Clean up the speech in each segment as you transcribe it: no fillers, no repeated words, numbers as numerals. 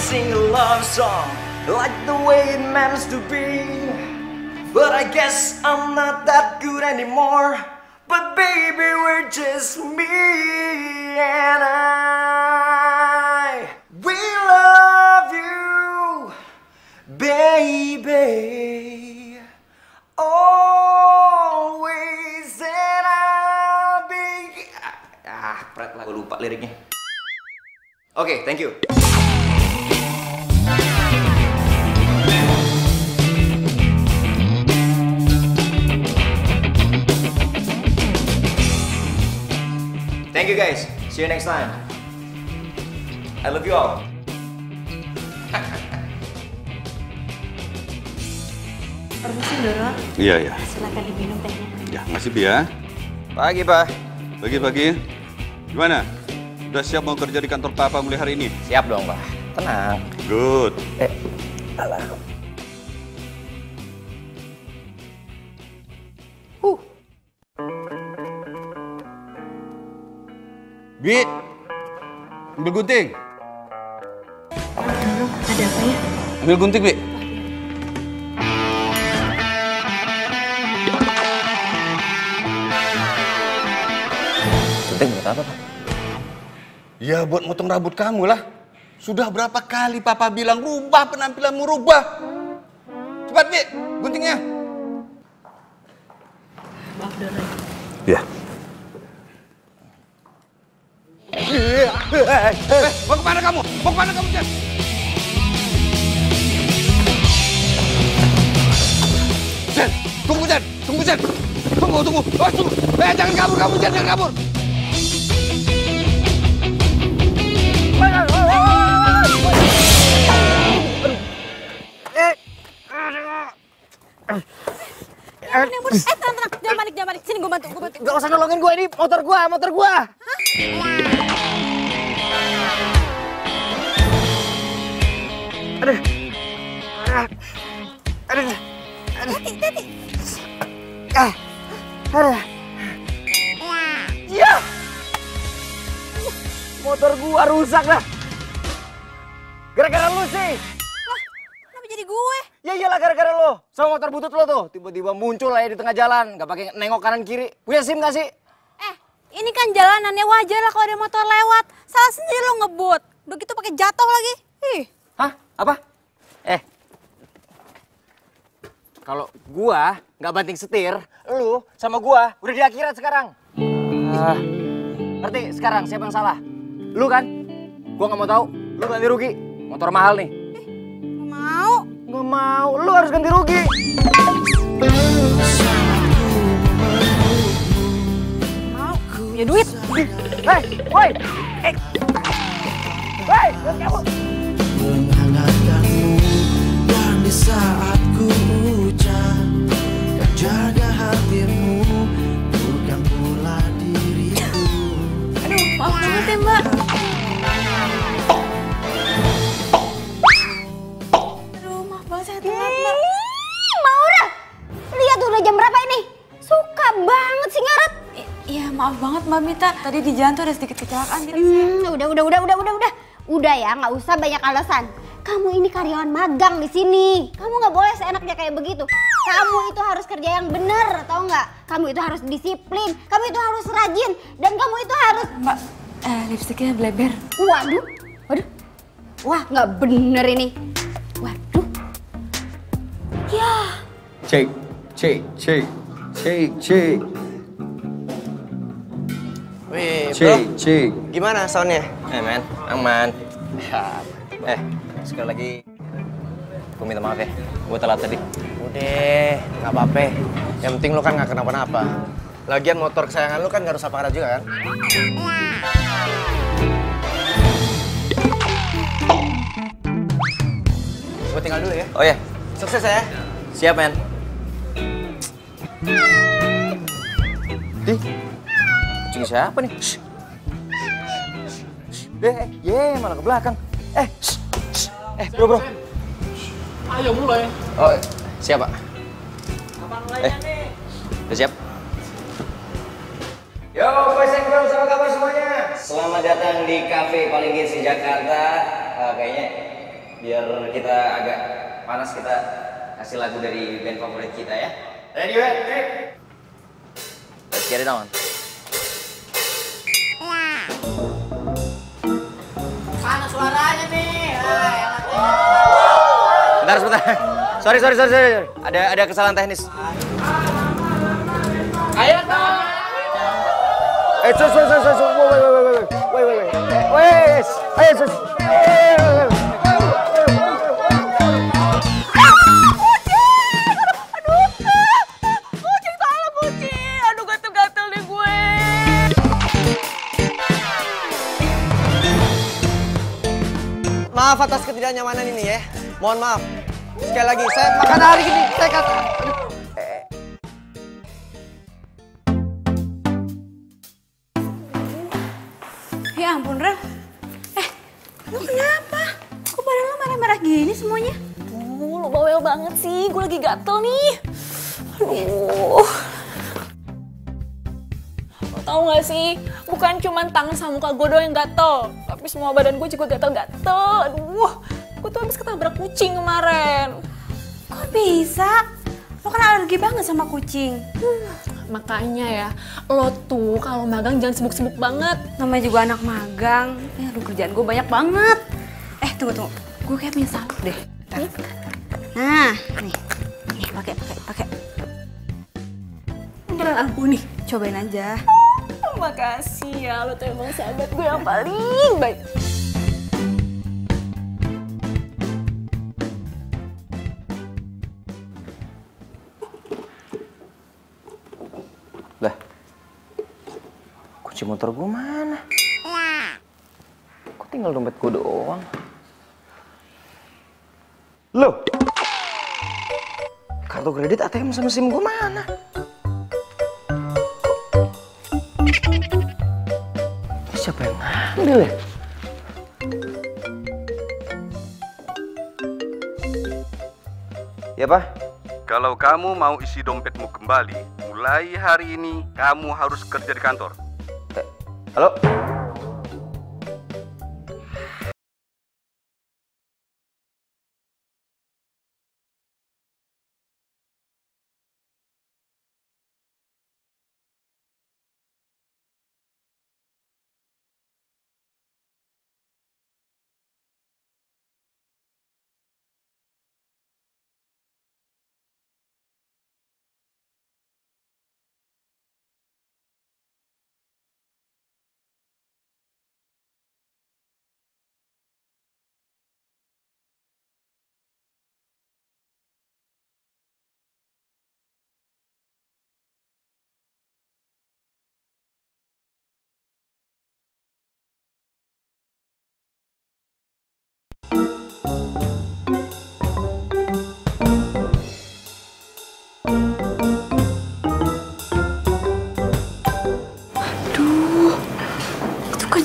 sing a love song like the way it meant to be. But I guess I'm not that good anymore. But baby, we're just me and I. We love you, baby. Always and I'll be. Pret lah, gue lupa liriknya. Oke, thank you. Thank you guys. See you next time. I love you all. Permisi dulu. Iya. Silakan diminum tehnya. Ya, makasih Bi ya. Pagi, Pak. Pagi. Gimana? Udah siap mau kerja di kantor Papa mulai hari ini? Siap dong, Pak. Tenang. Good. Alah. Bi, ambil gunting. Dulu, ada apa ya? Ambil gunting, Bi. Gunting buat apa, Pak? Ya, buat motong rambut kamu lah. Sudah berapa kali Papa bilang rubah penampilanmu, rubah. Cepat, Bi, guntingnya. Maaf dulu. Ya. Mau kemana kamu? Mau kemana kamu, Jan? Jan, tunggu, Jan. Tunggu, Jan. Tunggu. Oh, tunggu. Jangan kabur kamu, Jan. Jangan kabur. Tenang. Jangan balik. Sini gue bantu. Gak usah nolongin gue, ini motor gue. Aduh. Hati. Ya. Motor gua rusak dah. Gara-gara lu sih. Kenapa jadi gue? Ya iyalah gara-gara lo. Sama motor butut lo tuh tiba-tiba muncul aja di tengah jalan, nggak pakai nengok kanan kiri. Punya SIM nggak sih? Ini kan jalanannya wajar lah kalau ada motor lewat. Salah sendiri lo ngebut. Udah gitu pakai jatuh lagi. Ih. Hah? Apa? Kalau gua nggak banting setir, lu sama gua udah di akhirat sekarang. Ngerti sekarang siapa yang salah? Lu kan? Gua nggak mau tahu. Lu ganti rugi. Motor mahal nih. Nggak mau. Lu harus ganti rugi. Mau. Punya duit. Woi. Kamu. Menghangatkanmu dan di saat ku hujan dan jaga hatimu bukan pula diriku. Aduh, maaf banget ya Mbak. Aduh, maaf banget saya telat Mbak. Maura, lihat udah jam berapa ini? Suka banget sih ngaret. Iya, maaf banget Mbak Mita. Tadi di jalan tuh ada sedikit kecelakaan gitu. Udah. Udah ya, nggak usah banyak alasan. Kamu ini karyawan magang di sini. Kamu nggak boleh seenaknya kayak begitu. Kamu itu harus kerja yang benar, tau nggak? Kamu itu harus disiplin. Kamu itu harus rajin. Dan kamu itu harus... Mbak, lipstiknya bleber. Waduh. Wah, nggak bener ini. Waduh. Ya. Cek. Wih, bro. Cek. Gimana soundnya? Men, aman. Sekali lagi, gue minta maaf ya. Gue telat tadi. Udah, nggak apa-apa. Yang penting lu kan nggak kenapa-napa. Lagian motor kesayangan lu kan nggak rusak parah juga kan? Gue tinggal dulu ya. Oh ya, sukses ya. Siap, men. Kucing siapa nih? Malah ke belakang. Bro. Ayo mulai. Oh, siap, Pak. Udah siap? Yo, boys and girls, apa kabar semuanya? Selamat datang di cafe paling hits di Jakarta. Kayaknya biar kita agak panas kita kasih lagu dari band favorit kita ya. Ready, ready? Let's get it on. Mana suaranya nih? Bentar, sebentar. Sorry. Ada kesalahan teknis. Ayo dong. Aduh, gatel-gatel deh gue. Maaf atas ketidaknyamanan ini ya. Mohon maaf. Sekali lagi, saya makan hari ini. Saya kata... Ya ampun, Rel. Lu kenapa? Kok badan lu merah-merah gini semuanya? Lu bawel banget sih, gue lagi gatel nih. Aduh. Lo tau gak sih, bukan cuma tangan sama muka gue doang yang gatel, tapi semua badan gue juga gatel-gatel. Aduh, gue tuh habis ketabrak kucing kemarin. Kok bisa? Lo kan alergi banget sama kucing. Makanya ya, lo tuh kalau magang jangan sibuk-sibuk banget. Namanya juga anak magang. Aduh, kerjaan gue banyak banget. Tunggu. Gue kayak punya salep deh. Nah, nih. Nih, pakai. Ini lampu nih, cobain aja. Makasih ya, lo tuh emang sahabat gue yang paling baik. Lah, kunci motor gue mana? Kok tinggal dompet gue doang? Loh, kartu kredit ATM sama SIM gue mana? Siapa yang ngambil ya? Ya, Pak. Kalau kamu mau isi dompetmu kembali, mulai hari ini kamu harus kerja di kantor. Halo?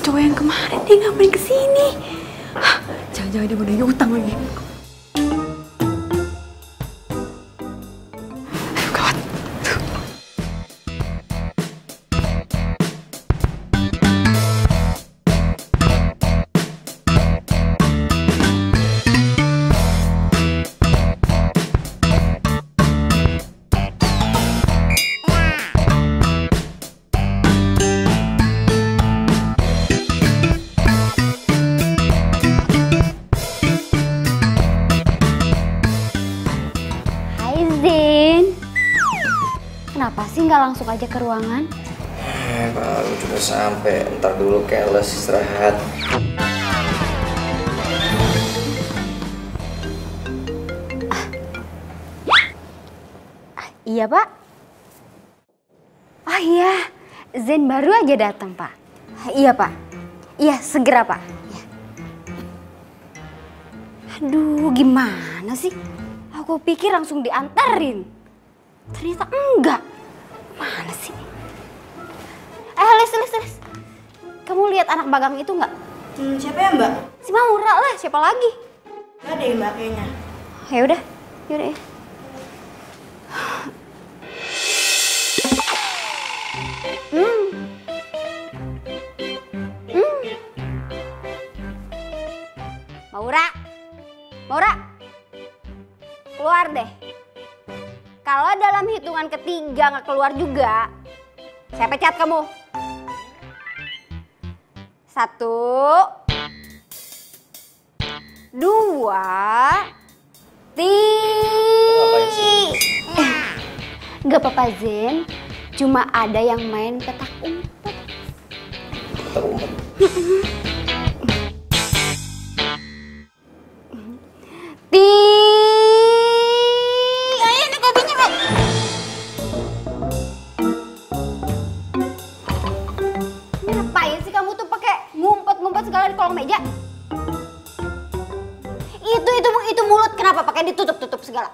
Cowok yang kemarin dia ngapain kesini? Jangan-jangan dia mau nagih utang lagi. Aduh, gawat. Kenapa sih nggak langsung aja ke ruangan? Baru juga sampai, ntar dulu keles istirahat. Iya, Pak. Oh iya, Zen baru aja datang, Pak. Iya, Pak. Iya, segera, Pak. Iya. Aduh, gimana sih? Aku pikir langsung diantarin. Ternyata enggak. Mana sih? Lis. Kamu lihat anak magang itu nggak? Siapa ya, Mbak? Si Maura lah, siapa lagi? Nggak deh, Mbak, kayaknya. Yaudah ya. Maura, Maura, keluar deh. Kalau dalam hitungan ketiga nggak keluar juga, saya pecat kamu. 1, 2, 3. Gak apa-apa Zen, cuma ada yang main petak umpet. Petak umpet? Ayo nih kopinya, Mbak. Ngapain sih kamu tuh pakai ngumpet-ngumpet segala di kolong meja? Itu mulut kenapa pakai ditutup-tutup segala?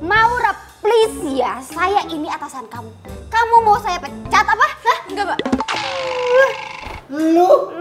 Maura, please ya, saya ini atasan kamu. Kamu mau saya pecat apa? Hah? Enggak, Mbak. Lu.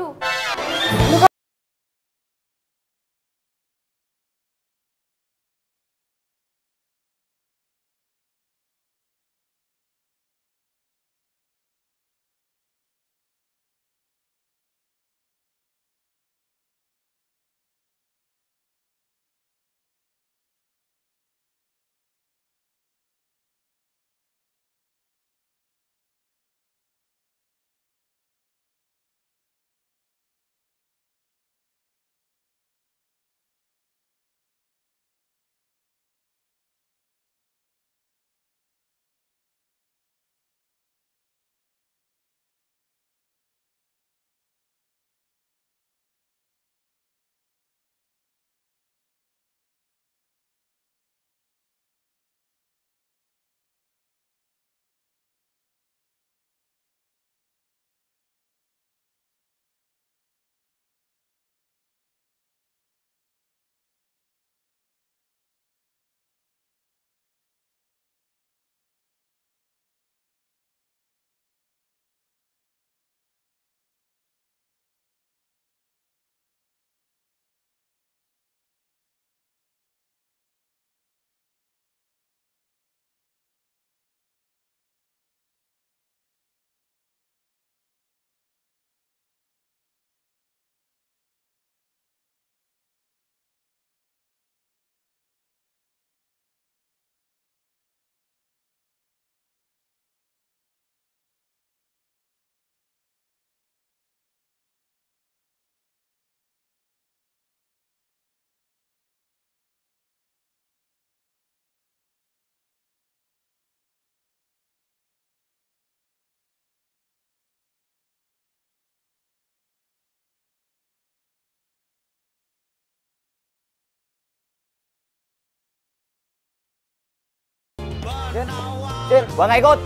Din, gua nggak ikut.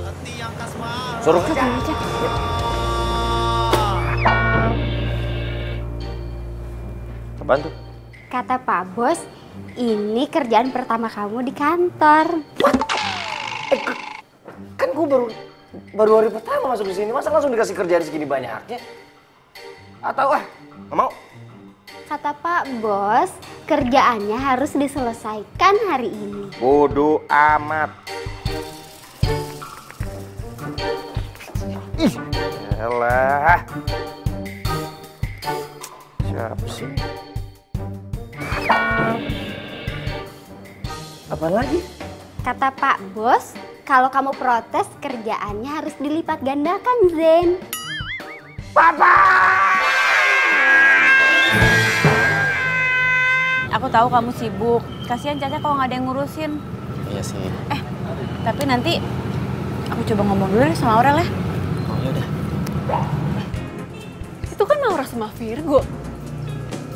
Suruh kerja. Apaan tuh? Kata Pak Bos, ini kerjaan pertama kamu di kantor. Kan gua baru hari pertama masuk di sini, masa langsung dikasih kerjaan segini banyaknya? Atau nggak mau? Kata Pak Bos, kerjaannya harus diselesaikan hari ini. Bodoh amat. Ih, elah. Siapa sih? Apaan lagi? Kata Pak Bos, kalau kamu protes kerjaannya harus dilipat gandakan, Zen. Papa! Aku tahu kamu sibuk. Kasihan Caca kalau nggak ada yang ngurusin. Iya sih. Tapi nanti aku coba ngomong dulu deh sama Aurel ya. Oh yaudah. Itu kan Maura sama Virgo.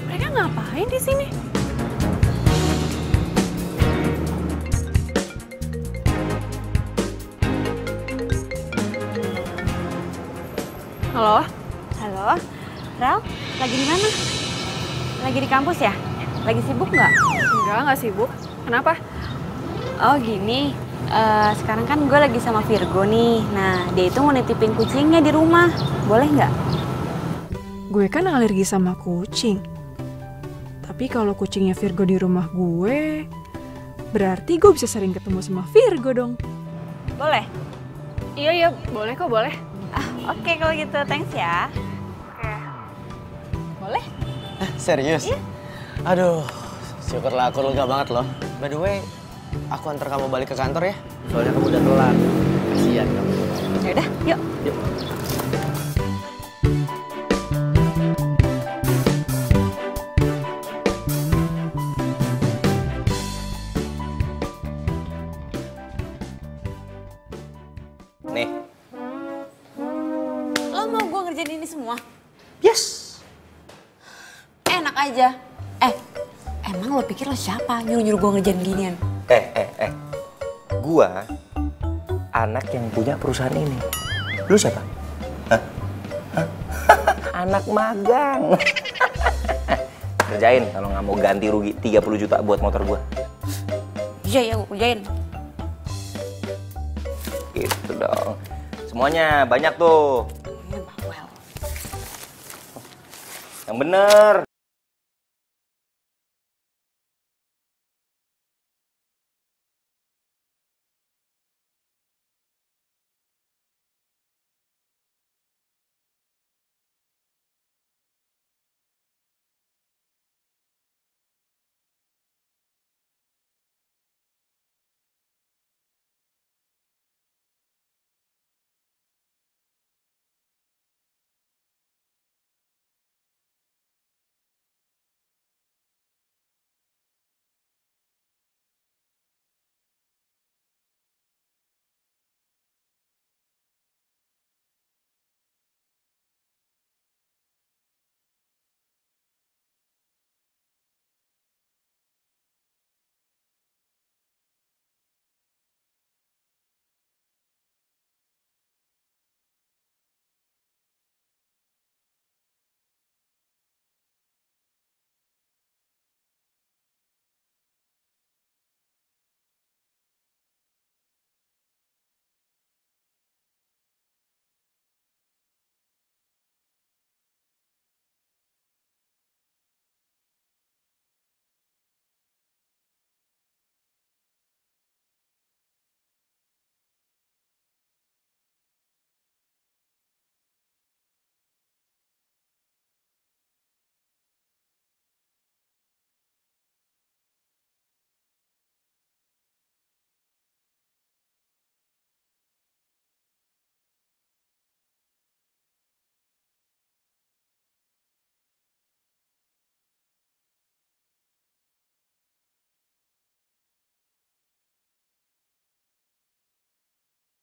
Mereka ngapain di sini? Halo? Halo, Rel, lagi di mana? Lagi di kampus ya? Lagi sibuk nggak? Enggak sibuk. Kenapa? Oh gini, sekarang kan gue lagi sama Virgo nih. Nah, dia itu mau nitipin kucingnya di rumah. Boleh nggak? Gue kan alergi sama kucing. Tapi kalau kucingnya Virgo di rumah gue, berarti gue bisa sering ketemu sama Virgo dong. Boleh? Iya, boleh kok, boleh. Oke, kalau gitu, thanks ya. Boleh? Serius? Iya. Aduh, Syukurlah aku lega banget loh. By the way, aku antar kamu balik ke kantor ya. Soalnya kamu udah telat. Kasihan kamu. Ya udah, yuk. Yuk. Nih. Lo mau gue ngerjain ini semua? Yes. Enak aja. Emang lo pikir lo siapa nyuruh-nyuruh gue ngerjain ginian? Gua anak yang punya perusahaan ini. Lu siapa? Hah? Anak magang. Kerjain kalau nggak mau ganti rugi 30 juta buat motor gua. Iya ya, gue kerjain. Gitu dong. Semuanya banyak tuh. Bawel. Yang bener.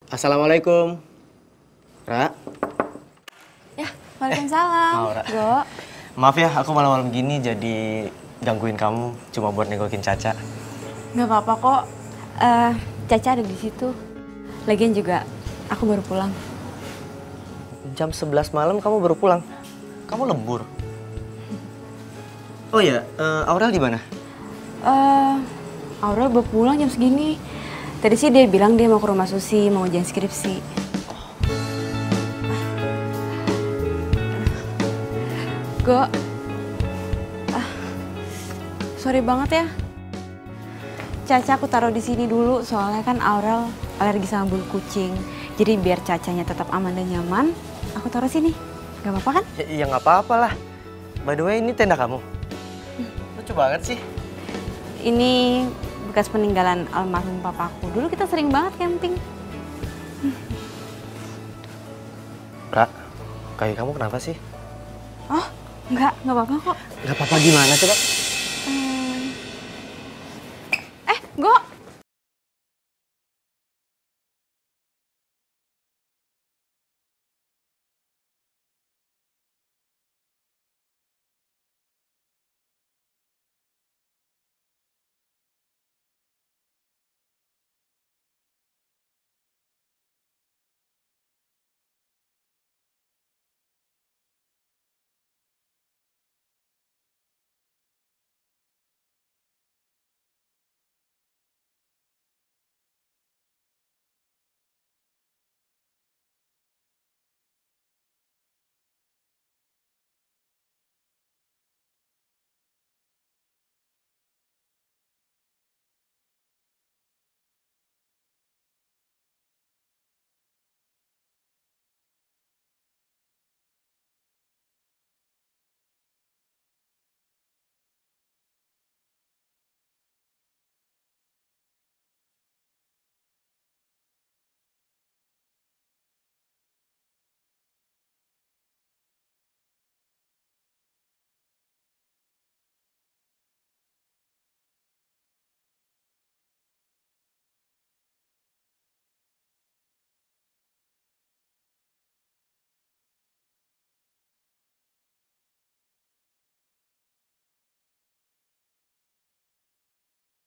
Assalamualaikum. Ra. Ya, waalaikumsalam. Aura. Go. Maaf ya, aku malam-malam gini jadi gangguin kamu cuma buat nengokin Caca. Nggak apa-apa kok. Caca ada di situ. Lagian juga aku baru pulang. Jam 11 malam kamu baru pulang. Kamu lembur. Oh ya, Aurel di mana? Aurel baru pulang jam segini. Tadi sih dia bilang dia mau ke rumah Susi, mau ujian skripsi. Go. Sorry banget ya. Caca aku taruh di sini dulu, soalnya kan Aurel alergi sama bulu kucing. Jadi biar Cacanya tetap aman dan nyaman, aku taruh sini. Gak apa-apa kan? Ya nggak apa-apa lah. By the way, ini tenda kamu. Lucu banget sih. Ini bekas peninggalan almarhum papaku. Dulu kita sering banget camping. Kak, kaki kamu kenapa sih? Oh, nggak apa-apa kok. Nggak apa-apa gimana coba? Go.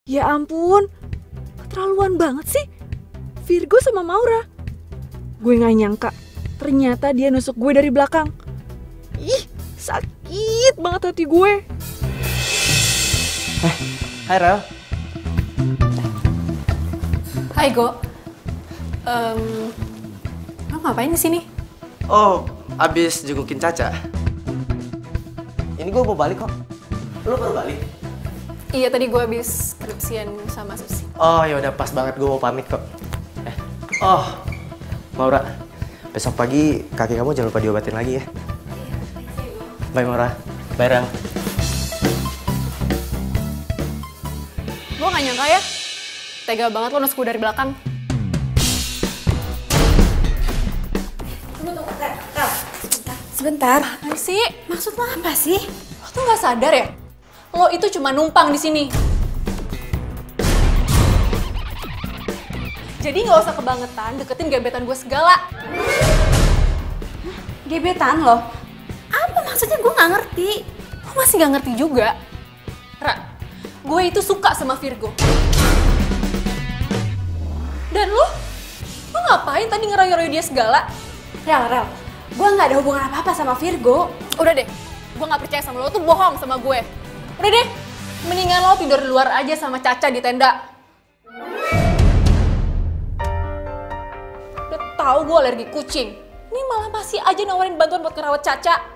Ya ampun, keterlaluan banget sih. Virgo sama Maura. Gue gak nyangka, ternyata dia nusuk gue dari belakang. Ih, sakit banget hati gue. Hai Rel. Hai Go. Lo ngapain di sini? Oh, abis jengukin Caca. Ini gue mau balik kok. Lo baru balik? Iya, tadi gue habis skripsian sama Susi. Oh ya udah pas banget, gue mau pamit kok. Oh, Maura, besok pagi kaki kamu jangan lupa diobatin lagi ya. Bye Maura. Bye Rel. Gue gak nyangka ya, tega banget lo nusuk gue dari belakang. Sebentar. Apaan sih? Maksud lo apa sih? Lo tuh gak sadar ya? Lo itu cuma numpang di sini. Jadi gak usah kebangetan deketin gebetan gue segala. Gebetan lo? Apa maksudnya? Gue gak ngerti. Lo masih gak ngerti juga? Ra, gue itu suka sama Virgo. Dan lo ngapain tadi ngeroy-roy dia segala? Rel, gue gak ada hubungan apa-apa sama Virgo. Udah deh, gue gak percaya sama lo tuh bohong sama gue. Udah deh, mendingan lo tidur di luar aja sama Caca di tenda. Udah tahu gue alergi kucing. Ini malah masih aja nawarin bantuan buat ngerawat Caca.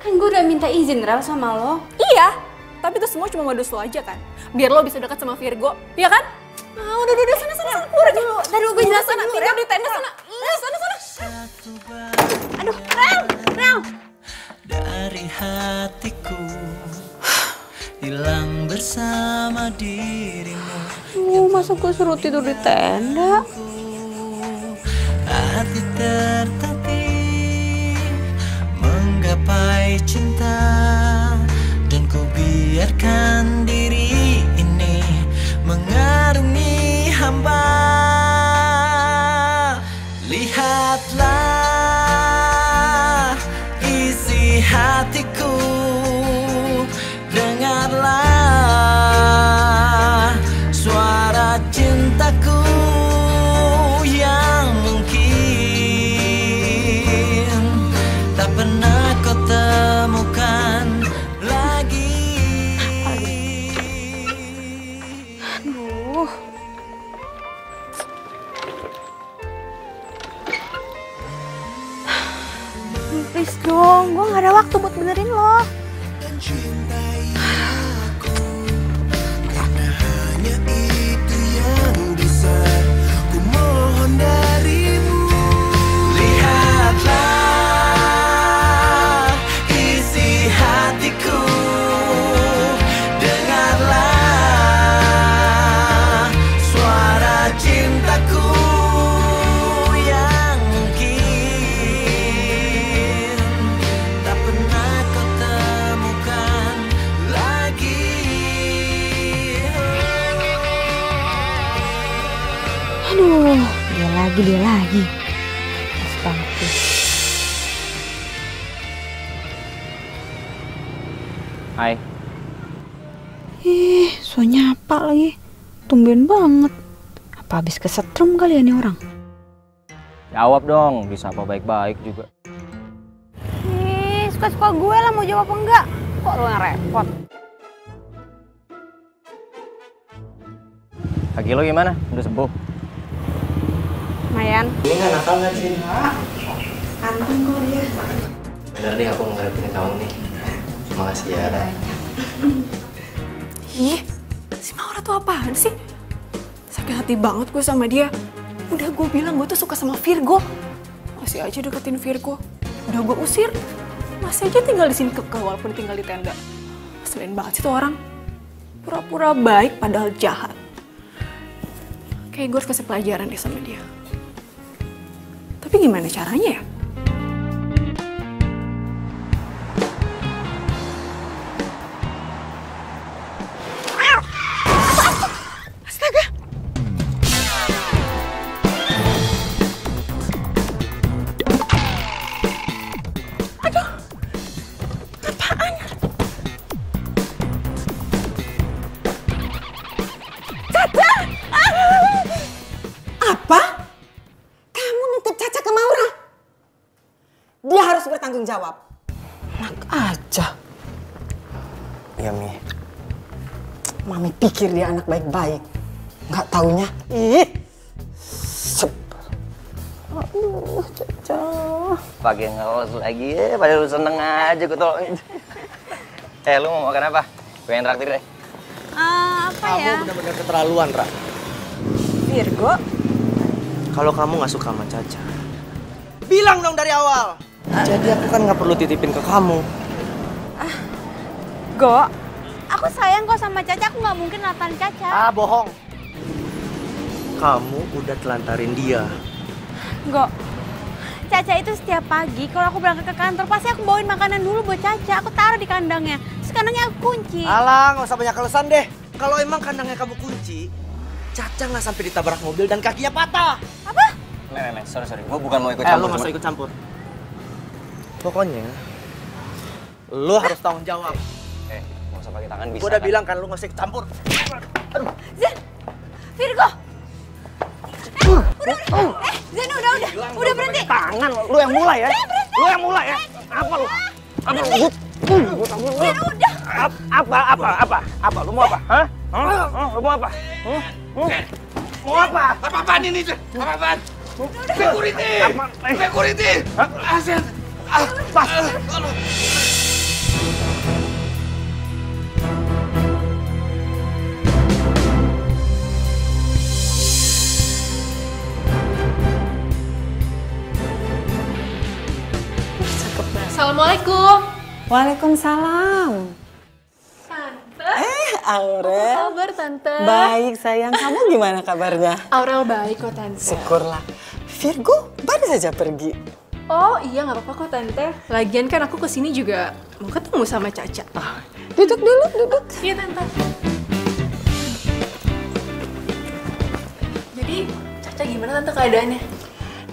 Kan gue udah minta izin Rel sama lo. Iya, tapi itu semua cuma modus lo aja kan. Biar lo bisa dekat sama Virgo, iya kan? Ah, udah, sana, keluar aja. Tadi gue jelasin sana, dulu, tidur Rel. di tenda sana. Iya, sana. Aduh, Rel. Dari hatiku hilang bersama dirimu. Masa gue suruh tidur di tenda? Hati tertatih menggapai cinta, dan ku biarkan diri ini mengarungi hamba. Lihatlah isi hatiku, dengarlah suara cintaku yang mungkin tak pernah kau temukan lagi. Aduh. Please dong, gue gak ada waktu buat benerin lo. Cintai aku, karena hanya itu yang bisa ku mohon darimu. Lihatlah isi hatiku, dengarlah suara cintaku yang mungkin tak pernah kau temukan lagi. Aduh, dia lagi. Pas banget sih. Hai. So nyapa lagi. Tumben banget. Apa habis kesetrum kali ya nih orang? Jawab dong, disapa baik-baik juga. Suka-suka gue lah mau jawab apa enggak. Kok lo yang repot? Kaki lo gimana? Udah sembuh? Mayan. Ini nggak nakal nggak sih? Anteng kok dia. Bener deh, aku ngertiin kamu nih. Makasih ya. Ih, si Maura tuh apaan sih? Sakit hati banget gue sama dia. Udah gue bilang gue tuh suka sama Virgo. Masih aja deketin Virgo. Udah gue usir. Masih aja tinggal di sini kekeh walaupun tinggal di tenda. Selain banget sih tuh orang. Pura-pura baik padahal jahat. Kayak gue harus kasih pelajaran deh sama dia. Tapi gimana caranya ya? Astaga! Aduh! Apaan? langsung jawab. Enak aja. Iya, Mi. Mami pikir dia anak baik-baik. Nggak taunya, ih. Aduh, Caca. Pakai ngelos lagi ya, padahal lu seneng aja gue tolongin. Lu mau makan apa? Gue yang traktir deh. Apa ya? Kamu benar-benar keterlaluan, Ra. Virgo, Kalau kamu nggak suka sama Caca, bilang dong dari awal. Jadi aku kan nggak perlu titipin ke kamu. Go, aku sayang kok sama Caca, aku nggak mungkin natarin Caca. Bohong. Kamu udah telantarin dia. Go, Caca itu setiap pagi kalau aku berangkat ke kantor pasti aku bawain makanan dulu buat Caca. Aku taruh di kandangnya, terus kandangnya aku kunci. Alah, nggak usah banyak alasan deh. Kalau emang kandangnya kamu kunci, Caca nggak sampai ditabrak mobil dan kakinya patah. Apa? Nek, sorry. Gue bukan mau ikut campur. Lu nggak usah ikut campur. Pokoknya, lu harus tanggung jawab. Nggak usah pakai tangan bisa. Gue udah bilang kan lu nggak usah ikut campur. Zen, Virgo. Zen udah berhenti. Tangan, lu yang mulai ya. Lu yang mulai ya. Apa lu? Apa lu? Zen udah. Apa? Lu mau apa? Hah? Lu mau apa? Mau apa? Apa-apaan ini? Apa-apaan? Security! Asen! Pas. Assalamualaikum. Waalaikumsalam. Tante. Aurel. Apa kabar, Tante? Baik sayang, kamu gimana kabarnya? Aurel baik kok, Tante. Syukurlah. Virgo baru saja pergi. Oh iya, nggak apa-apa kok, Tante. Lagian kan aku kesini juga mau ketemu sama Caca. Duduk dulu, duduk. Iya, Tante. Jadi, Caca gimana, Tante, keadaannya?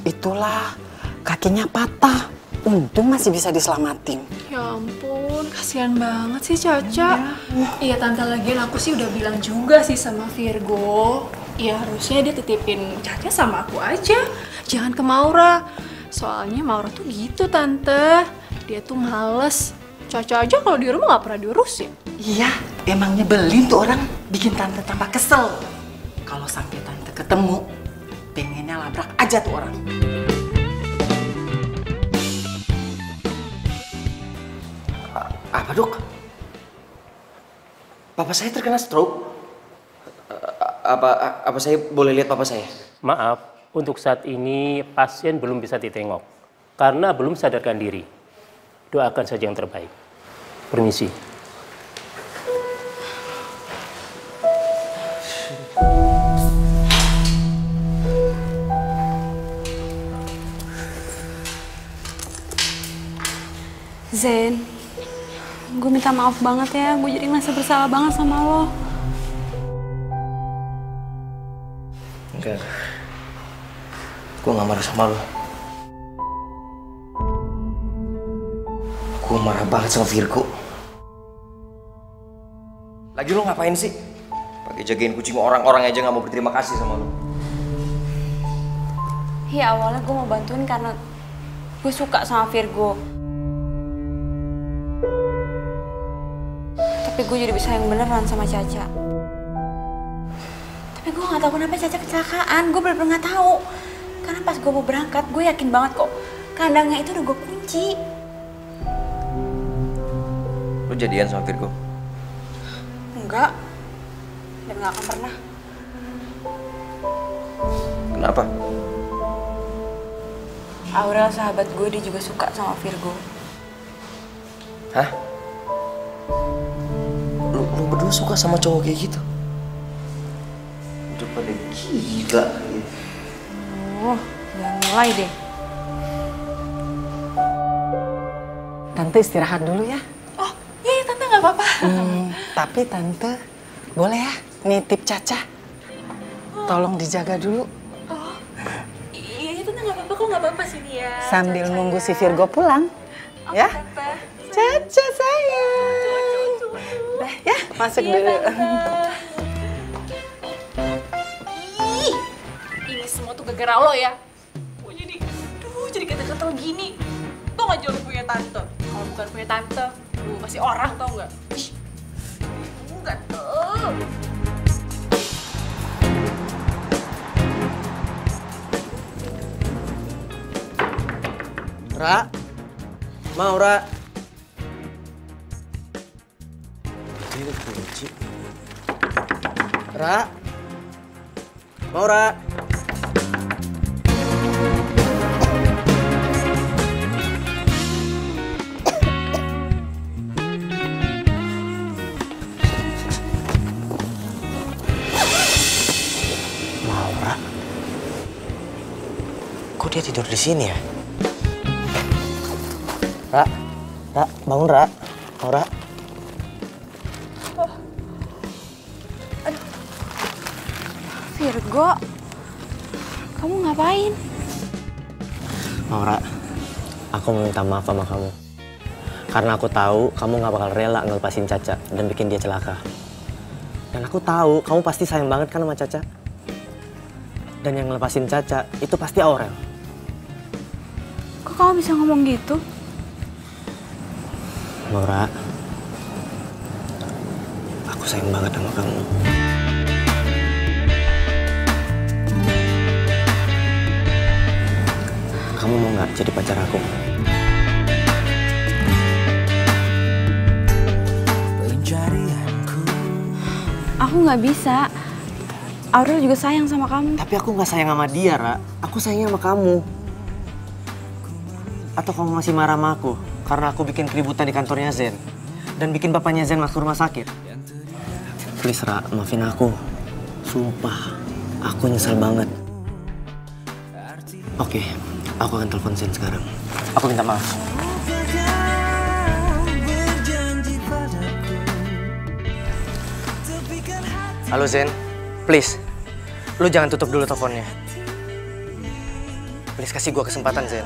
Itulah, kakinya patah. Untung masih bisa diselamatin. Ya ampun, kasihan banget sih Caca. Iya, Tante, lagian aku sih udah bilang juga sih sama Virgo. Ya harusnya dia titipin Caca sama aku aja. Jangan ke Maura. Soalnya Maura tuh gitu, Tante. Dia tuh males. Caca aja kalau di rumah nggak pernah diurusin. Iya, emang nyebelin tuh orang. Bikin Tante tambah kesel. Kalau sampai Tante ketemu, pengennya labrak aja tuh orang. Apa, Dok? Papa saya terkena stroke. Apa saya boleh lihat papa saya? Maaf, untuk saat ini pasien belum bisa ditengok karena belum sadarkan diri. Doakan saja yang terbaik. Permisi. Zen, gue minta maaf banget ya, gue jadi merasa bersalah banget sama lo. Enggak. Gue gak marah sama lo. Gue marah banget sama Virgo. Lagi lo ngapain sih? Pakai jagain kucing orang aja gak mau berterima kasih sama lo. Ya awalnya gue mau bantuin karena gue suka sama Virgo. Tapi gue jadi sayang beneran sama Caca. Tapi gue gak tahu kenapa Caca kecelakaan. Gue bener-bener gak tahu. Karena pas gue mau berangkat, gue yakin banget kok kandangnya itu udah gue kunci. Lo jadian sama Virgo? Enggak. Dan gak akan pernah. Kenapa? Aurel sahabat gue, dia juga suka sama Virgo. Hah? Lu berdua suka sama cowok kayak gitu? Udah pada gila. Oh, jangan mulai deh. Tante istirahat dulu ya. Oh, iya Tante, nggak apa-apa. Tapi Tante, boleh ya nitip Caca? Tolong dijaga dulu. Oh, iya Tante, nggak apa-apa kok, nggak apa-apa sini ya. Sambil nunggu si Virgo pulang. Ya? Caca sayang. Dah ya, masuk dulu. Ih, ini semua tuh gara-gara lo ya. Gue jadi, jadi gatal-gatal gini. Tuh Untung aja lu punya tante. Kalau bukan punya tante, lu masih orang tau nggak? Ih, enggak tuh. Ra, mau Ra. Ini kunci. Ra, mau Ra. Maura, kok dia tidur di sini ya? Ra, bangun Ra, Maura. Virgo, kamu ngapain? Maura, aku mau minta maaf sama kamu. Karena aku tahu kamu gak bakal rela ngelepasin Caca dan bikin dia celaka. Dan aku tahu kamu pasti sayang banget kan sama Caca. Dan yang ngelepasin Caca itu pasti Aurel. Kok kamu bisa ngomong gitu? Maura, aku sayang banget sama kamu. Kamu mau nggak jadi pacar aku? Aku nggak bisa. Aurel juga sayang sama kamu. Tapi aku nggak sayang sama dia, Ra. Aku sayangnya sama kamu. Atau kamu masih marah sama aku? Karena aku bikin keributan di kantornya Zen. Dan bikin bapaknya Zen masuk rumah sakit. Please, Ra, maafin aku. Sumpah, aku nyesel banget. Oke, aku akan telepon Zen sekarang. Aku minta maaf. Halo Zen, please. Lu jangan tutup dulu teleponnya. Please kasih gua kesempatan, Zen.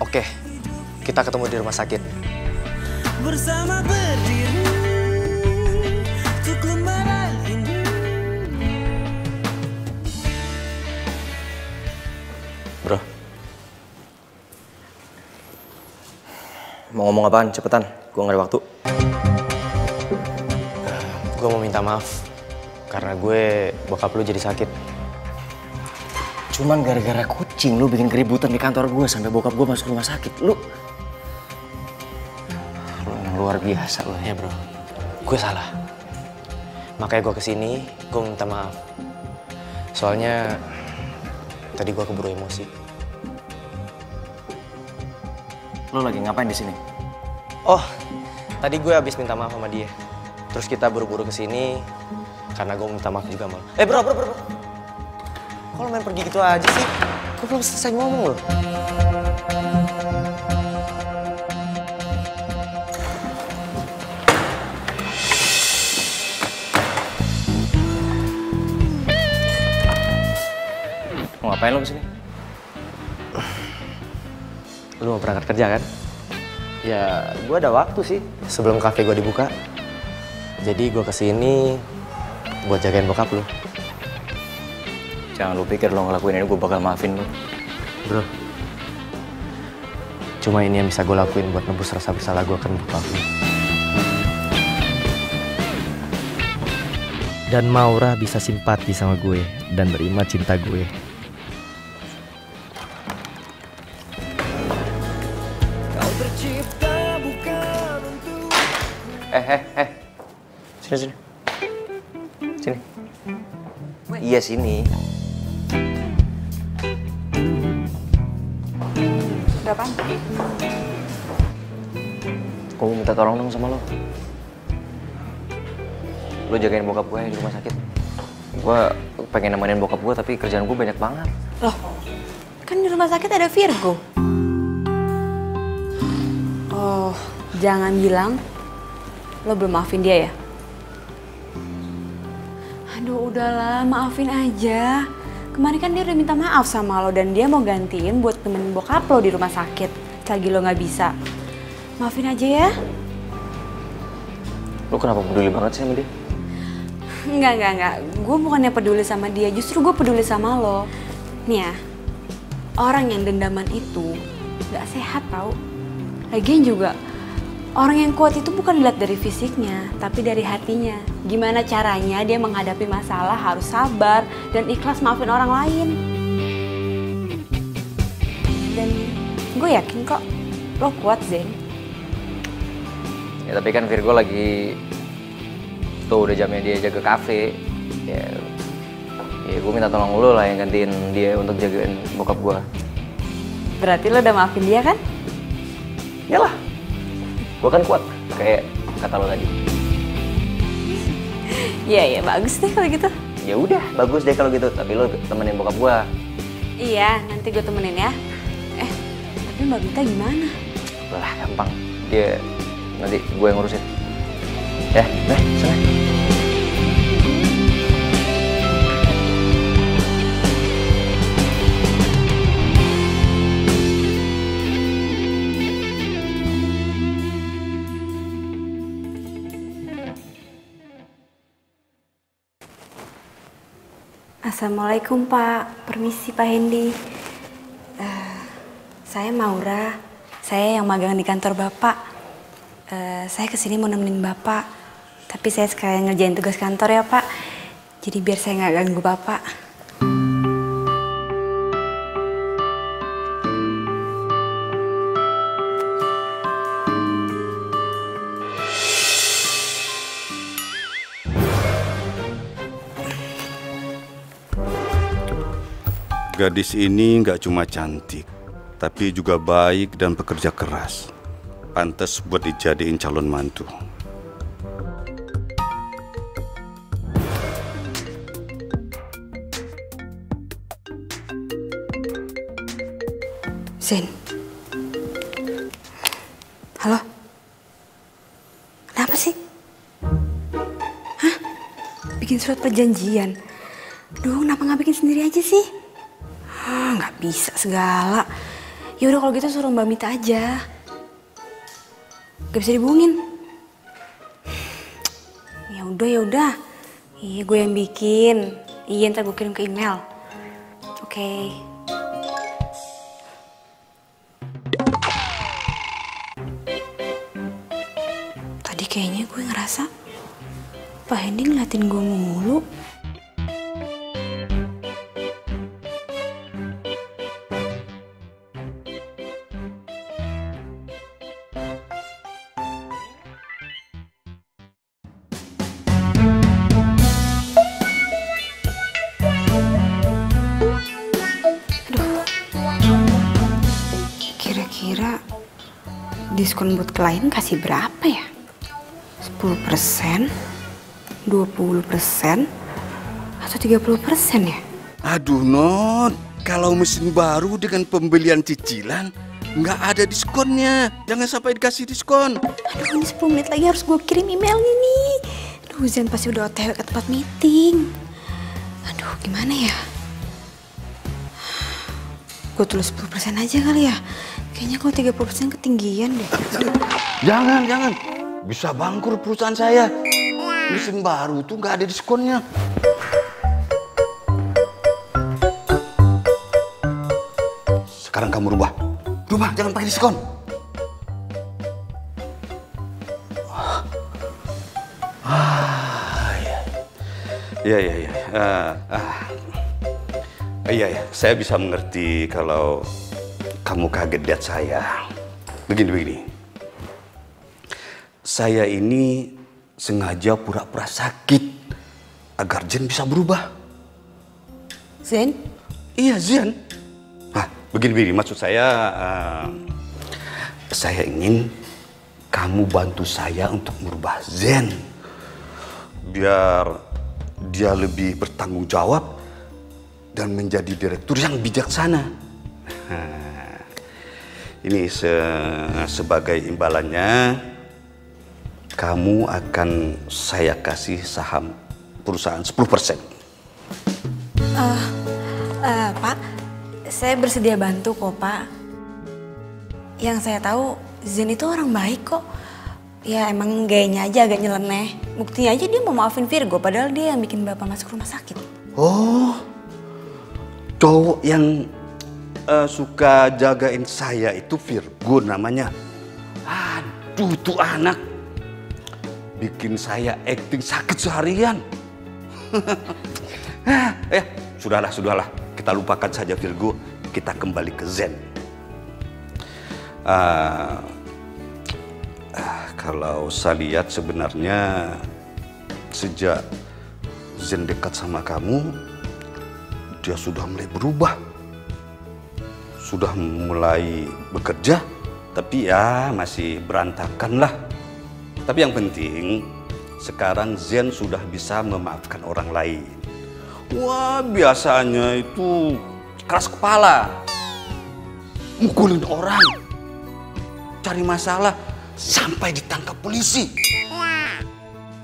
Oke, kita ketemu di rumah sakit. Bersama berdiri untuk lembaran ini. Bro, mau ngomong apaan? Cepetan, gue gak ada waktu. Gue mau minta maaf karena gue bokap lu jadi sakit. Cuman gara-gara kucing lu bikin keributan di kantor gue sampai bokap gue masuk rumah sakit. Lu yang luar biasa lu ya bro. Gue salah. Makanya gue kesini, gue minta maaf. Soalnya tadi gue keburu emosi. Lu lagi ngapain di sini? Oh, tadi gue habis minta maaf sama dia. Terus kita buru-buru kesini karena gue minta maaf juga sama lu. Bro. Kok lo main pergi gitu aja sih? Gue belum selesai ngomong loh. Mau ngapain lo kesini? Lu mau berangkat kerja kan? Ya, gue ada waktu sih sebelum kafe gue dibuka. Jadi gue kesini buat jagain bokap lu. Jangan lu pikir lo ngelakuin ini gue bakal maafin lu. Bro, cuma ini yang bisa gue lakuin buat nebus rasa bersalah gue ke bokap lu. Dan Maura bisa simpati sama gue dan terima cinta gue. Kau tercipta bukan untuk Sini. Iya sini. Berapaan? Gue minta tolong dong sama lo. Lo jagain bokap gue di rumah sakit. Gue pengen nemenin bokap gue tapi kerjaan gue banyak banget. Loh, kan di rumah sakit ada Virgo. Oh, jangan bilang lo belum maafin dia ya? Aduh, udahlah, maafin aja. Kemarin kan dia udah minta maaf sama lo dan dia mau gantiin buat temenin bokap lo di rumah sakit. Selagi lo nggak bisa. Maafin aja ya. Lo kenapa peduli banget sih sama dia? Enggak. Gue bukannya peduli sama dia, justru gue peduli sama lo. Nih ya, orang yang dendaman itu Gak sehat tau. Lagian juga orang yang kuat itu bukan dilihat dari fisiknya, tapi dari hatinya. Gimana caranya dia menghadapi masalah harus sabar dan ikhlas maafin orang lain. Dan gue yakin kok lo kuat, Zen. Ya tapi kan Virgo lagi tuh udah jamnya dia jaga kafe. Ya gue minta tolong lo lah yang gantiin dia untuk jagain bokap gue. Berarti lo udah maafin dia kan? Yalah, gue kan kuat kayak kata lo tadi. Iya bagus deh kalau gitu. Ya udah bagus deh kalau gitu, tapi lo temenin bokap gue. Iya, nanti gue temenin ya. Tapi Mbak Mita gimana? Lah gampang, dia nanti gue yang ngurusin. Ya, dah, sana. Assalamualaikum Pak, permisi Pak Hendy. Saya Maura, saya yang magang di kantor Bapak. Saya kesini mau nemenin Bapak, tapi saya sekalian ngerjain tugas kantor ya Pak. Jadi biar saya nggak ganggu Bapak. Gadis ini nggak cuma cantik, tapi juga baik dan pekerja keras. Pantas buat dijadiin calon mantu. Zen. Halo? Kenapa sih? Hah? Bikin surat perjanjian? Duh, kenapa nggak bikin sendiri aja sih? Nggak bisa segala. Yaudah kalau gitu suruh Mbak Mita aja. Gak bisa dihubungin. Ya udah. Iya gue yang bikin. Iya ntar gue kirim ke email. Oke. Tadi kayaknya gue ngerasa Pak Hendy ngeliatin gue mulu. Kira-kira diskon buat klien kasih berapa ya? 10%, 20%, atau 30% ya? Aduh Non, kalau mesin baru dengan pembelian cicilan nggak ada diskonnya. Jangan sampai dikasih diskon. Aduh ini 10 menit lagi harus gue kirim emailnya nih. Aduh Zen pasti udah OTW ke tempat meeting. Aduh gimana ya? Gue tulis 10% aja kali ya. Kayaknya kalau 30% ketinggian deh. Jangan. Bisa bangkrut perusahaan saya. Mesin baru tuh nggak ada diskonnya. Sekarang kamu rubah, jangan pakai diskon. Iya, saya bisa mengerti kalau kamu kaget lihat saya. Begini. Saya ini sengaja pura-pura sakit agar Zen bisa berubah. Zen? Iya, Zen. Nah, begini, maksud saya ingin kamu bantu saya untuk merubah Zen. Biar dia lebih bertanggung jawab dan menjadi direktur yang bijaksana. Nah, ini sebagai imbalannya, kamu akan saya kasih saham perusahaan 10%. Pak, saya bersedia bantu kok Pak. Yang saya tahu Zen itu orang baik kok. Ya emang gayanya aja agak nyeleneh. Buktinya aja dia mau maafin Virgo padahal dia yang bikin Bapak masuk rumah sakit. Oh, cowok yang suka jagain saya itu Virgo namanya. Aduh, tuh anak bikin saya acting sakit seharian. Sudahlah. Kita lupakan saja Virgo. Kita kembali ke Zen. Kalau saya lihat sebenarnya sejak Zen dekat sama kamu, dia sudah mulai berubah. Sudah mulai bekerja, tapi ya masih berantakan lah. Tapi yang penting, sekarang Zen sudah bisa memaafkan orang lain. Wah, biasanya itu keras kepala, mukulin orang, cari masalah, sampai ditangkap polisi.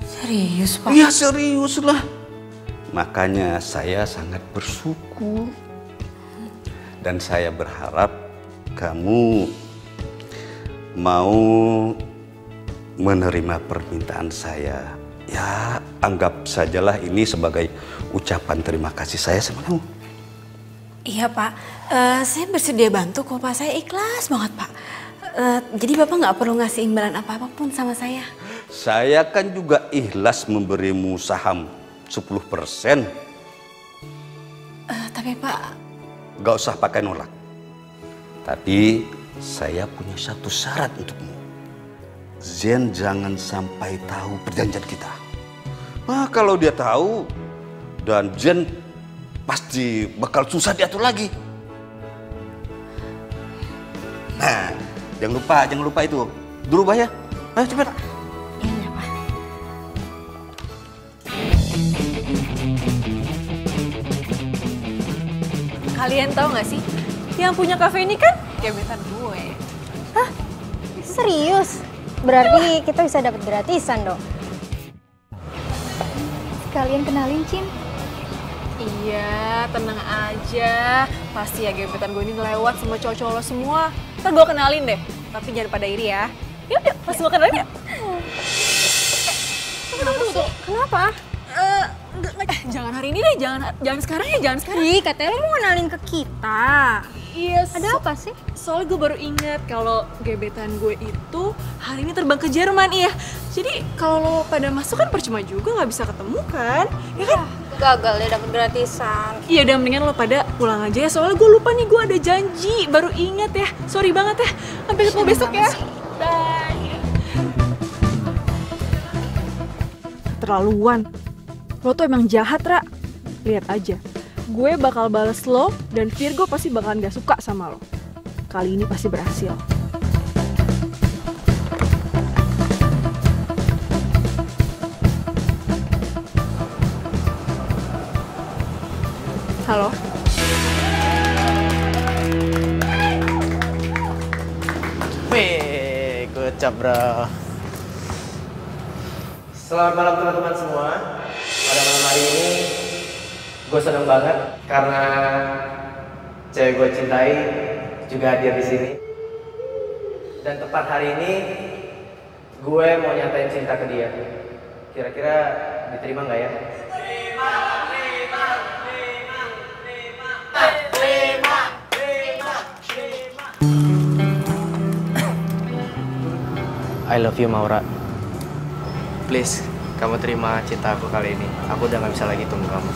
Serius, Pak? Iya, serius lah. Makanya saya sangat bersyukur. Dan saya berharap kamu mau menerima permintaan saya. Ya, anggap sajalah ini sebagai ucapan terima kasih saya sama kamu. Iya, Pak. Saya bersedia bantu kok, Pak. Saya ikhlas banget, Pak. Jadi Bapak nggak perlu ngasih imbalan apa-apapun sama saya. Saya kan juga ikhlas memberimu saham 10%. Tapi Pak... Gak usah pakai nolak. Tapi saya punya satu syarat untukmu. Zen jangan sampai tahu perjanjian kita. Nah, kalau dia tahu, dan Zen pasti bakal susah diatur lagi. Nah, jangan lupa itu. Dirubah ya. Ayo cepat. Iya, Pak. Kalian tahu nggak sih, yang punya kafe ini kan gebetan gue. Hah? Serius? Berarti kita bisa dapat gratisan dong. Sekalian kenalin, Cin. Iya, tenang aja. Pasti ya gebetan gue ini lewat sama cowok-cowok lo semua. Ntar gue kenalin deh, tapi jangan pada iri ya. Yuk, langsung gue kenalin ya. Tunggu. Kenapa? Jangan hari ini deh, jangan sekarang ya, jangan sekarang. Ih, katanya lo mau kenalin ke kita. Iya. Ada apa sih? Soalnya gue baru ingat kalau gebetan gue itu hari ini terbang ke Jerman, iya. Jadi kalau lo pada masuk kan percuma juga, nggak bisa ketemu kan, ya kan? Gagal deh dapet gratisan. Iya, udah mendingan lo pada pulang aja ya. Soalnya gue lupa nih, gue ada janji. Baru ingat ya. Sorry banget ya. Sampai ketemu besok ya. Bye. Terlaluan. Lo tuh emang jahat, Ra. Lihat aja. Gue bakal bales lo dan Virgo pasti bakalan gak suka sama lo. Kali ini pasti berhasil. Halo? Wih, good job bro. Selamat malam teman-teman semua. Pada malam hari ini gue seneng banget karena cewek gue cintai juga hadir di sini. Dan tepat hari ini gue mau nyatain cinta ke dia. Kira-kira diterima nggak ya? I love you Maura. Please, kamu terima cinta aku kali ini. Aku udah gak bisa lagi tunggu kamu.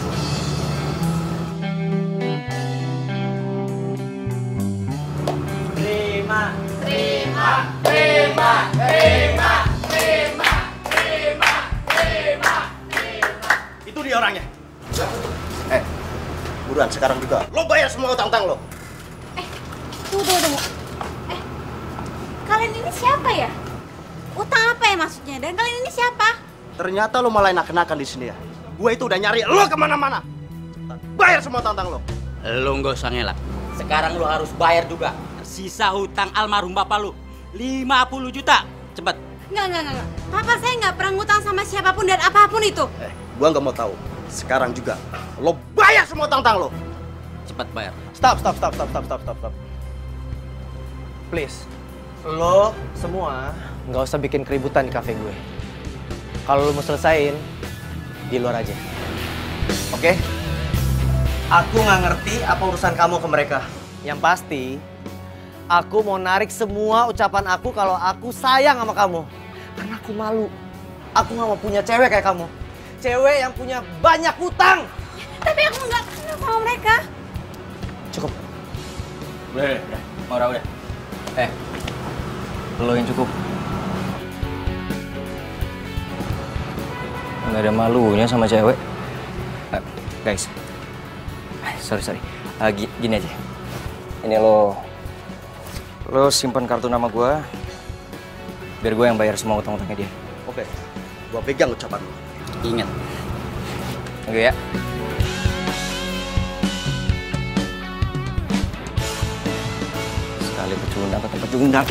Itu dia orangnya. Buruan sekarang juga. Lo bayar semua utang-utang lo. Tunggu. Kalian ini siapa ya? Utang apa ya maksudnya? Dan kalian ini siapa? Ternyata lo malah enak-enakan di sini ya. Gue itu udah nyari lo kemana-mana. Bayar semua utang-utang lo. Lo nggak usah ngelak. Sekarang lo harus bayar juga. Sisa hutang almarhum bapak lo 50 juta. Cepet. Enggak. Papa saya nggak pernah ngutang sama siapapun dan apapun itu. Gue nggak mau tahu. Sekarang juga lo bayar semua utang-utang lo. Cepet bayar. Stop. Please, lo semua nggak usah bikin keributan di kafe gue. Kalau lo mau selesain, di luar aja. Oke? Aku nggak ngerti apa urusan kamu ke mereka. Yang pasti, aku mau narik semua ucapan aku kalau aku sayang sama kamu. Karena aku malu. Aku gak mau punya cewek kayak kamu. Cewek yang punya banyak hutang. Tapi aku nggak kenal sama mereka. Cukup. Udah, Maura udah. Lo yang cukup. Nggak ada malunya sama cewek. Guys, sorry. Gini aja. Ini lo simpan kartu nama gue, biar gue yang bayar semua utang-utangnya dia. Oke, gua pegang ucapan lo. Ingat. Oke ya. Sekali pecundang tetap pecundang.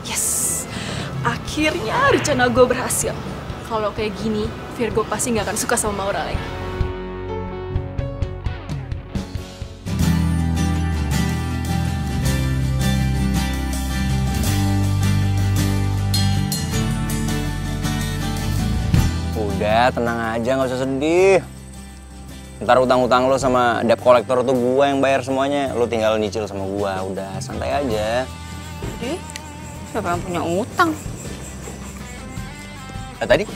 Yes, akhirnya rencana gue berhasil. Kalau kayak gini, Virgo pasti nggak akan suka sama Maura lagi. Udah, tenang aja, nggak usah sedih. Ntar utang-utang lo sama debt collector tuh gua yang bayar semuanya. Lo tinggal nyicil sama gua, udah santai aja. Jadi, siapa yang punya utang? Tadi?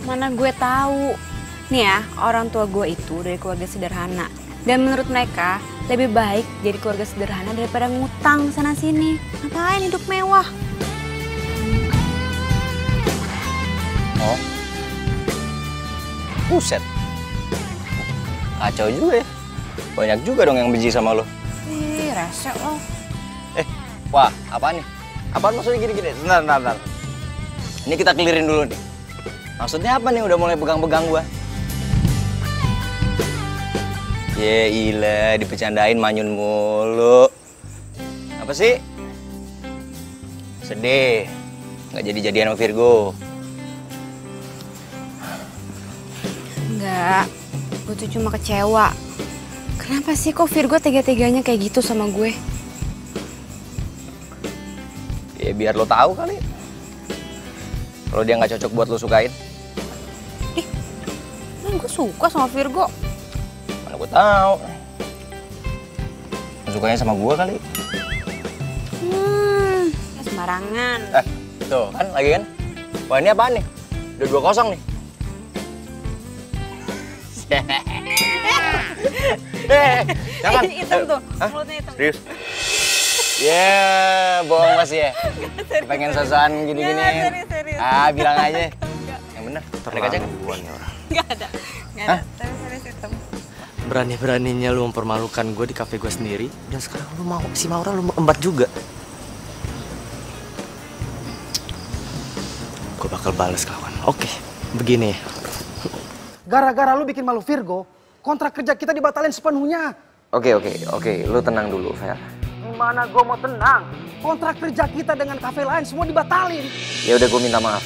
Mana gue tahu. Nih ya, orang tua gue itu dari keluarga sederhana. Dan menurut mereka, lebih baik jadi keluarga sederhana daripada ngutang sana-sini. Ngapain hidup mewah? Oh. Buset. Kacau juga ya. Banyak juga dong yang benci sama lo. Ih, rese lo. Wah, apaan nih? Apaan maksudnya gini-gini? Bentar. Ini kita clearin dulu nih. Maksudnya apa nih udah mulai pegang-pegang gua? Ya ilah, dipecandain manyun mulu. Apa sih? Sedih. Nggak jadi-jadian sama Virgo. Enggak, gue tuh cuma kecewa. Kenapa sih kok Virgo tega-teganya kayak gitu sama gue? Ya biar lo tahu kali. Kalau dia nggak cocok buat lo sukain. Gue suka sama Virgo. Mana gue tahu. Lo sukanya sama gue kali. Sembarangan. Tuh kan lagi kan. Wah ini apaan nih? Udah 2-0 nih. Jangan. Hitam tuh, mulutnya hitam. Serius? Ya, bohong masih ya. Pengen sosokan gini-gini. Serius. Bilang aja. Yang bener. Ada kaca kan? Gak ada. Hah? Tapi serius hitam. Berani-beraninya lu mempermalukan gue di kafe gue sendiri. Dan sekarang lu mau si Maura lu embat juga. Gue bakal balas kawan. Oke, begini. Gara-gara lu bikin malu Virgo, kontrak kerja kita dibatalin sepenuhnya. Oke. Lu tenang dulu, Fer. Gimana gue mau tenang? Kontrak kerja kita dengan kafe lain semua dibatalin. Ya udah, gue minta maaf.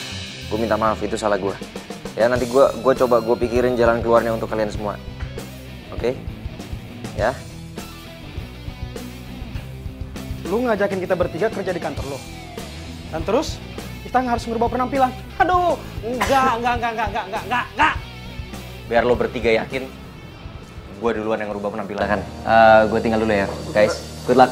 Gue minta maaf, itu salah gue. Ya nanti gue coba pikirin jalan keluarnya untuk kalian semua. Oke? Ya? Lu ngajakin kita bertiga kerja di kantor lo. Dan terus kita harus ngerubah penampilan. Aduh, enggak. Biar lo bertiga yakin, gue duluan yang ngerubah penampilan kan. Gue tinggal dulu ya, guys. Good luck.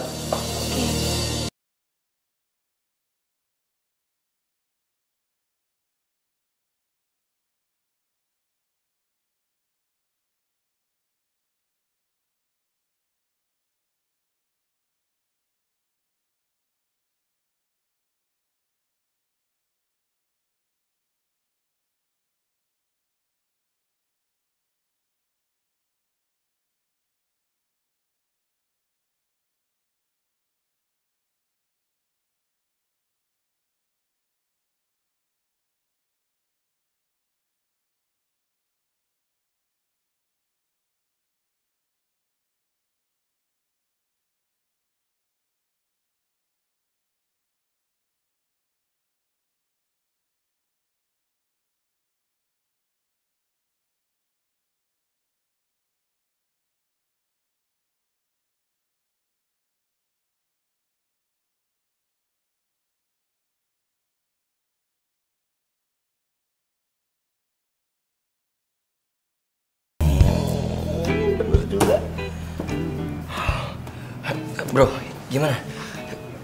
Bro, gimana?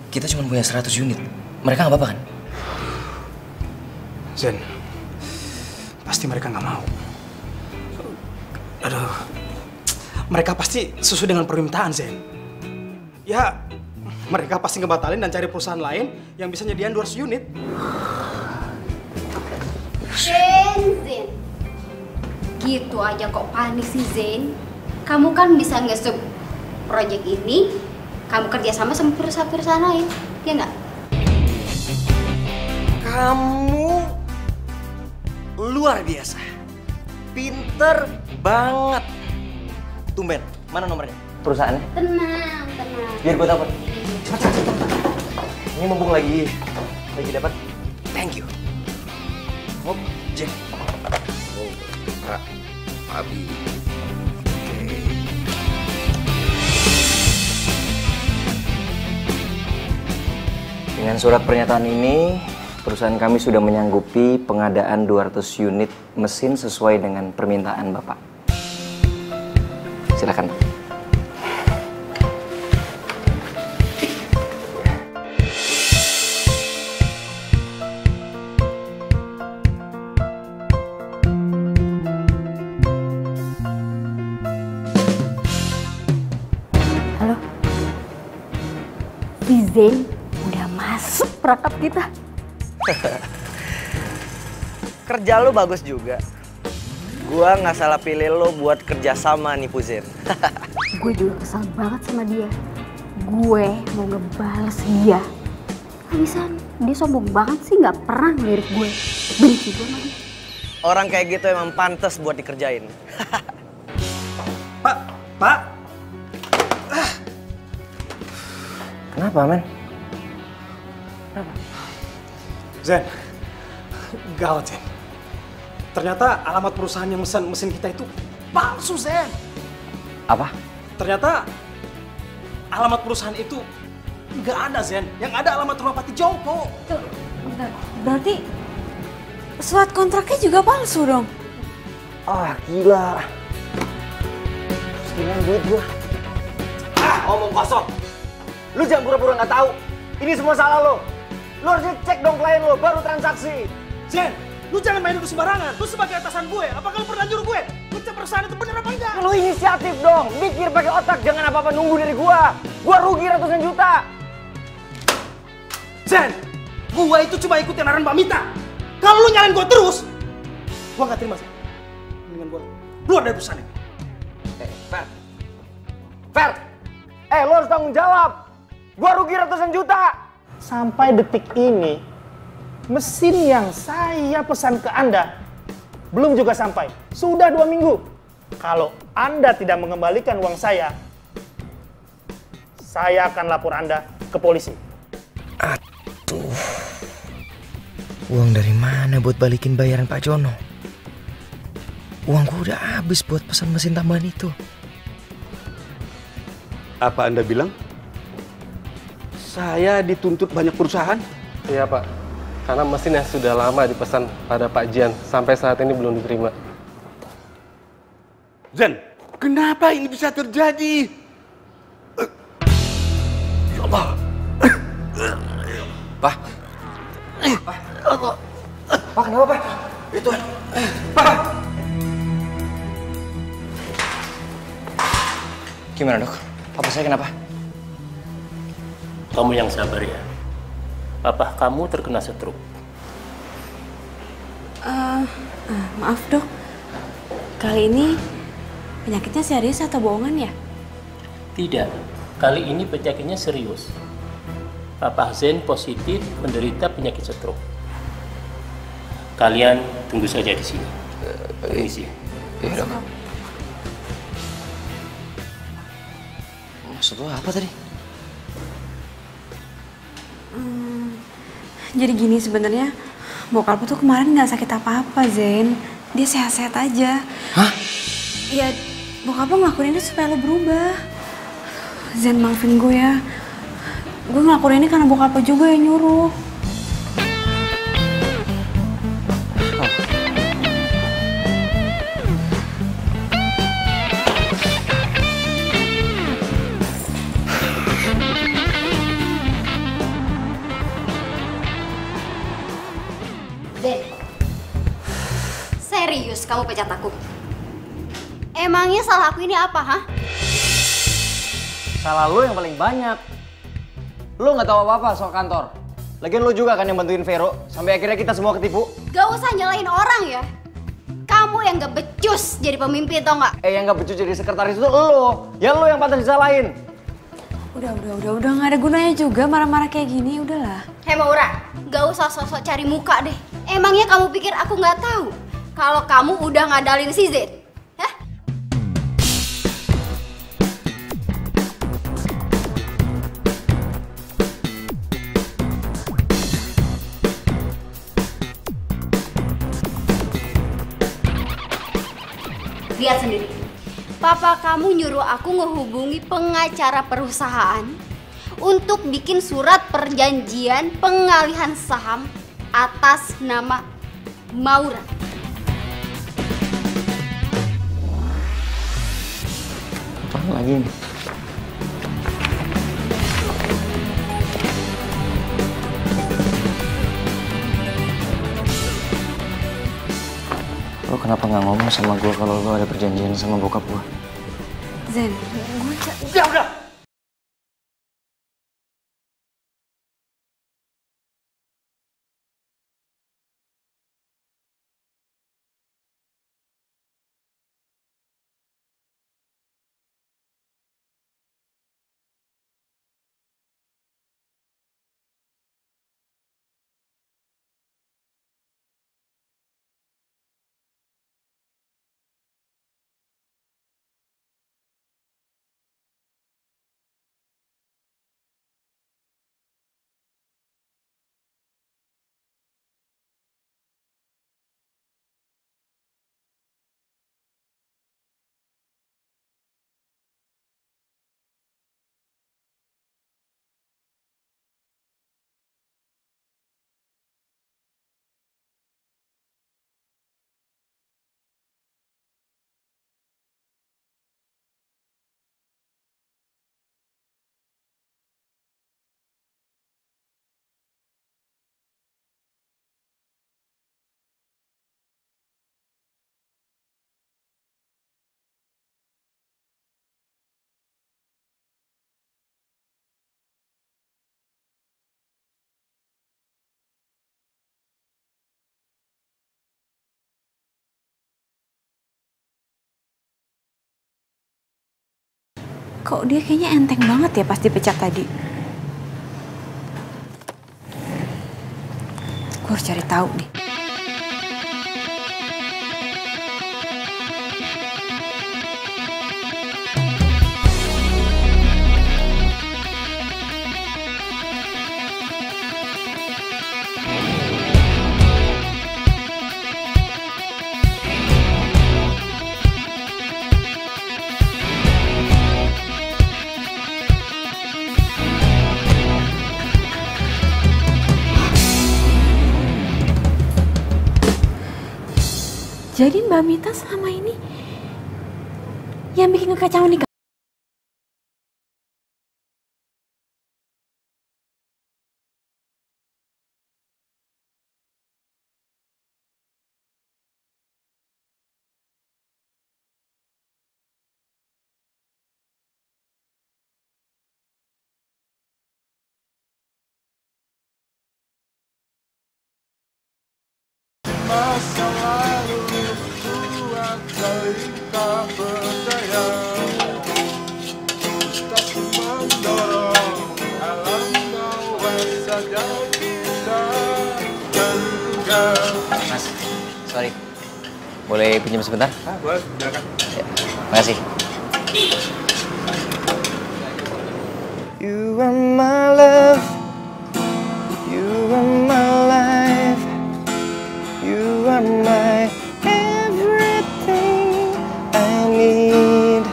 Kita cuma punya 100 unit. Mereka nggak apa-apa kan? Zen, pasti mereka nggak mau. Aduh, mereka pasti sesuai dengan permintaan Zen. Ya, mereka pasti ngebatalin dan cari perusahaan lain yang bisa nyediain 200 unit. Zen. Gitu aja kok panik sih Zen. Kamu kan bisa nge-sub project ini, kamu kerjasama sama perusahaan-perusahaan lain, ya nggak? Kamu luar biasa. Pinter banget. Tumben, mana nomornya? Perusahaannya? Tenang. Biar gue dapat. Cepat. Ini mumpung lagi dapat. Thank you. Oh, Jen. Oh, Pak. Abi. Oke. Dengan surat pernyataan ini, perusahaan kami sudah menyanggupi pengadaan 200 unit mesin sesuai dengan permintaan Bapak. Silakan, Pak. Halo. Si Zen udah masuk perangkap kita. Kerja lo bagus juga. Gua nggak salah pilih lo buat kerja sama nih Puzen. Gue juga kesal banget sama dia. Gue mau ngebales dia. Habisan, dia sombong banget sih, nggak pernah ngelirik gue. Benci gue sama dia. Orang kayak gitu emang pantas buat dikerjain. Pak. Kenapa, men? Zen, gawat Zen. Ternyata alamat perusahaan yang mesen mesin kita itu palsu, Zen. Apa? Ternyata alamat perusahaan itu nggak ada, Zen. Yang ada alamat rumah Pati Joko. Berarti surat kontraknya juga palsu dong? Ah, gila. Gimana duit gua? Omong kosong. Lu jangan pura-pura nggak tahu. Ini semua salah lo. Lu harusnya cek dong klien lo, baru transaksi. Zen, lu jangan main duduk sembarangan. Lu sebagai atasan gue, apakah lu pernah nyuruh gue ngecek perusahaan itu bener apa enggak? Lu inisiatif dong, mikir pakai otak, jangan apa-apa nunggu dari gua. Gua rugi ratusan juta. Zen, gua itu cuma ikutin arahan Mbak Mita. Kalau lu nyalain gua terus, gua nggak terima sih. Mendingan gua keluar dari perusahaan ini. Fer, lu harus tanggung jawab. Gua rugi ratusan juta. Sampai detik ini, mesin yang saya pesan ke Anda belum juga sampai. Sudah 2 minggu. Kalau Anda tidak mengembalikan uang saya akan lapor Anda ke polisi. Aduh. Uang dari mana buat balikin bayaran Pak Jono? Uangku udah habis buat pesan mesin tambahan itu. Apa Anda bilang? Saya dituntut banyak perusahaan? Iya Pak, karena mesin yang sudah lama dipesan pada Pak Jian sampai saat ini belum diterima. Zen, kenapa ini bisa terjadi? Ya Allah. Pak. Pak, kenapa Pak? Itu. Pak. Gimana dok? Papa saya kenapa? Kamu yang sabar ya. Papa kamu terkena stroke. Maaf dok, kali ini penyakitnya serius atau bohongan ya? Tidak, kali ini penyakitnya serius. Papa Zen positif menderita penyakit stroke. Kalian tunggu saja di sini. Permisi. Iya dok. Maksud lo apa tadi? Jadi gini sebenarnya bokap tuh kemarin nggak sakit apa-apa Zen, dia sehat-sehat aja. Hah? Ya bokap lo ngelakuin ini supaya lo berubah. Zen maafin gue ya, gue ngelakuin ini karena bokap lo juga yang nyuruh. Serius kamu pecat aku? Emangnya salah aku ini apa, hah? Salah lo yang paling banyak. Lo nggak tahu apa-apa soal kantor. Lagian lo juga kan yang bantuin Vero sampai akhirnya kita semua ketipu. Gak usah nyalain orang ya. Kamu yang gak becus jadi pemimpin, tau nggak? Yang gak becus jadi sekretaris itu lo. Ya lo yang pantas disalahin. Udah nggak ada gunanya juga marah-marah kayak gini, udahlah. Hei Maura, gak usah sosok cari muka deh. Emangnya kamu pikir aku nggak tahu kalau kamu udah ngadalin si Z? Hah? Lihat sendiri. Papa kamu nyuruh aku ngehubungi pengacara perusahaan untuk bikin surat perjanjian pengalihan saham atas nama Maura. Apaan lagi nih? Lo kenapa nggak ngomong sama gue kalau lo ada perjanjian sama bokap gue? Zen, Udah! kok dia kayaknya enteng banget ya pas dipecat tadi. Gue harus cari tahu nih. Jadi Mbak Mita selama ini yang bikin kekacauan nih. Masa lalu buat saling tak percaya, tak mendorong alam bawah saja kita tinggal. Mas, sorry. Boleh pinjam sebentar? Boleh, silakan. Ya, makasih. You are my love, you are my life, you are my everything I need.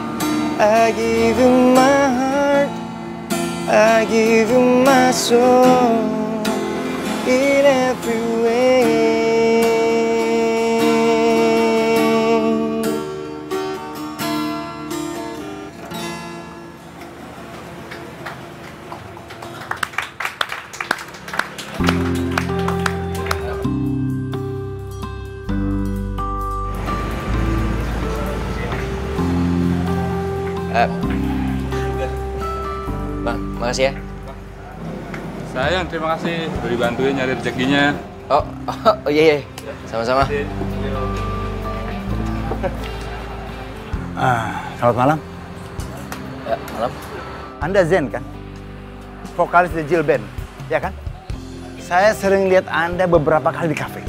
I give you my heart, I give you my soul, in every way. Bang, makasih ya. Sayang, terima kasih udah dibantuin nyari rezekinya. Oh iya. Sama-sama. Selamat malam. Ya, malam. Anda Zen kan? Vokalis The Jill Band, ya kan? Saya sering lihat Anda beberapa kali di kafe.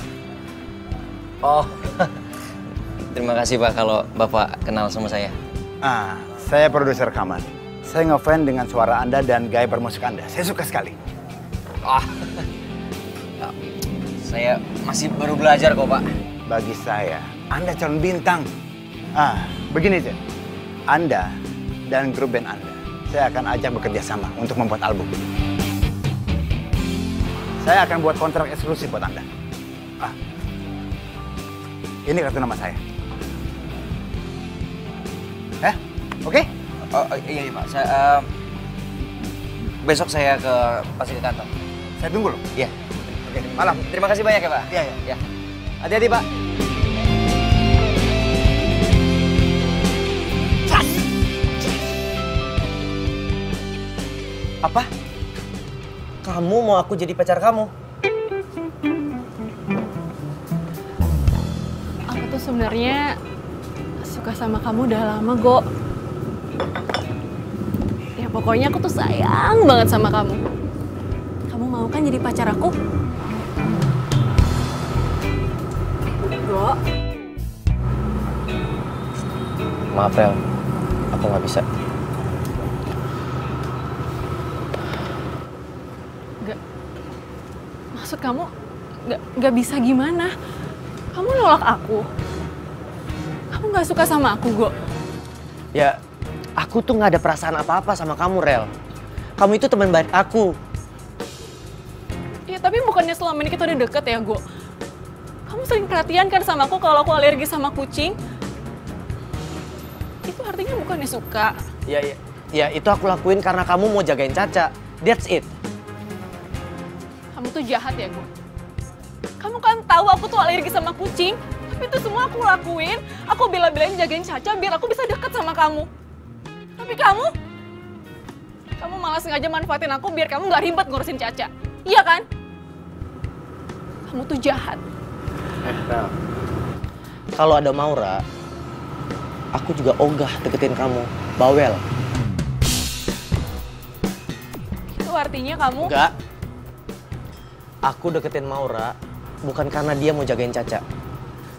Oh, terima kasih Pak kalau Bapak kenal sama saya. Saya produser rekaman. Saya ngefans dengan suara Anda dan gaya bermusik Anda. Saya suka sekali. Saya masih baru belajar kok Pak. Bagi saya, Anda calon bintang. Begini Zen. Anda dan grup band Anda, saya akan ajak bekerja sama untuk membuat album. Saya akan buat kontrak eksklusif buat Anda. Ini kartu nama saya. Oke? Iya Pak. Besok saya pasti ke kantor. Saya tunggu loh. Iya. Oke, malam. Terima kasih banyak ya Pak. Iya. Hati-hati Pak. Apa? Kamu mau aku jadi pacar kamu? Aku tuh sebenarnya suka sama kamu udah lama, Go. Ya pokoknya aku tuh sayang banget sama kamu. Kamu mau kan jadi pacar aku? Go. Maaf, Rel. Aku nggak bisa. Maksud kamu nggak bisa gimana? Kamu nolak aku? Kamu nggak suka sama aku, Go? Ya, aku tuh nggak ada perasaan apa-apa sama kamu, Rel. Kamu itu teman baik aku. Ya tapi bukannya selama ini kita udah deket ya, Go? Kamu sering perhatian kan sama aku kalau aku alergi sama kucing? Itu artinya bukannya suka. Ya itu aku lakuin karena kamu mau jagain Caca. That's it. Kamu tuh jahat ya, Go. Kamu kan tahu aku tuh alergi sama kucing. Tapi itu semua aku lakuin. Aku bela-belain jagain Caca biar aku bisa deket sama kamu. Tapi kamu malah sengaja manfaatin aku biar kamu nggak ribet ngurusin Caca. Iya kan? Kamu tuh jahat. Kalau ada Maura, aku juga ogah deketin kamu. Bawel. Itu artinya kamu... Enggak. Aku deketin Maura bukan karena dia mau jagain Caca.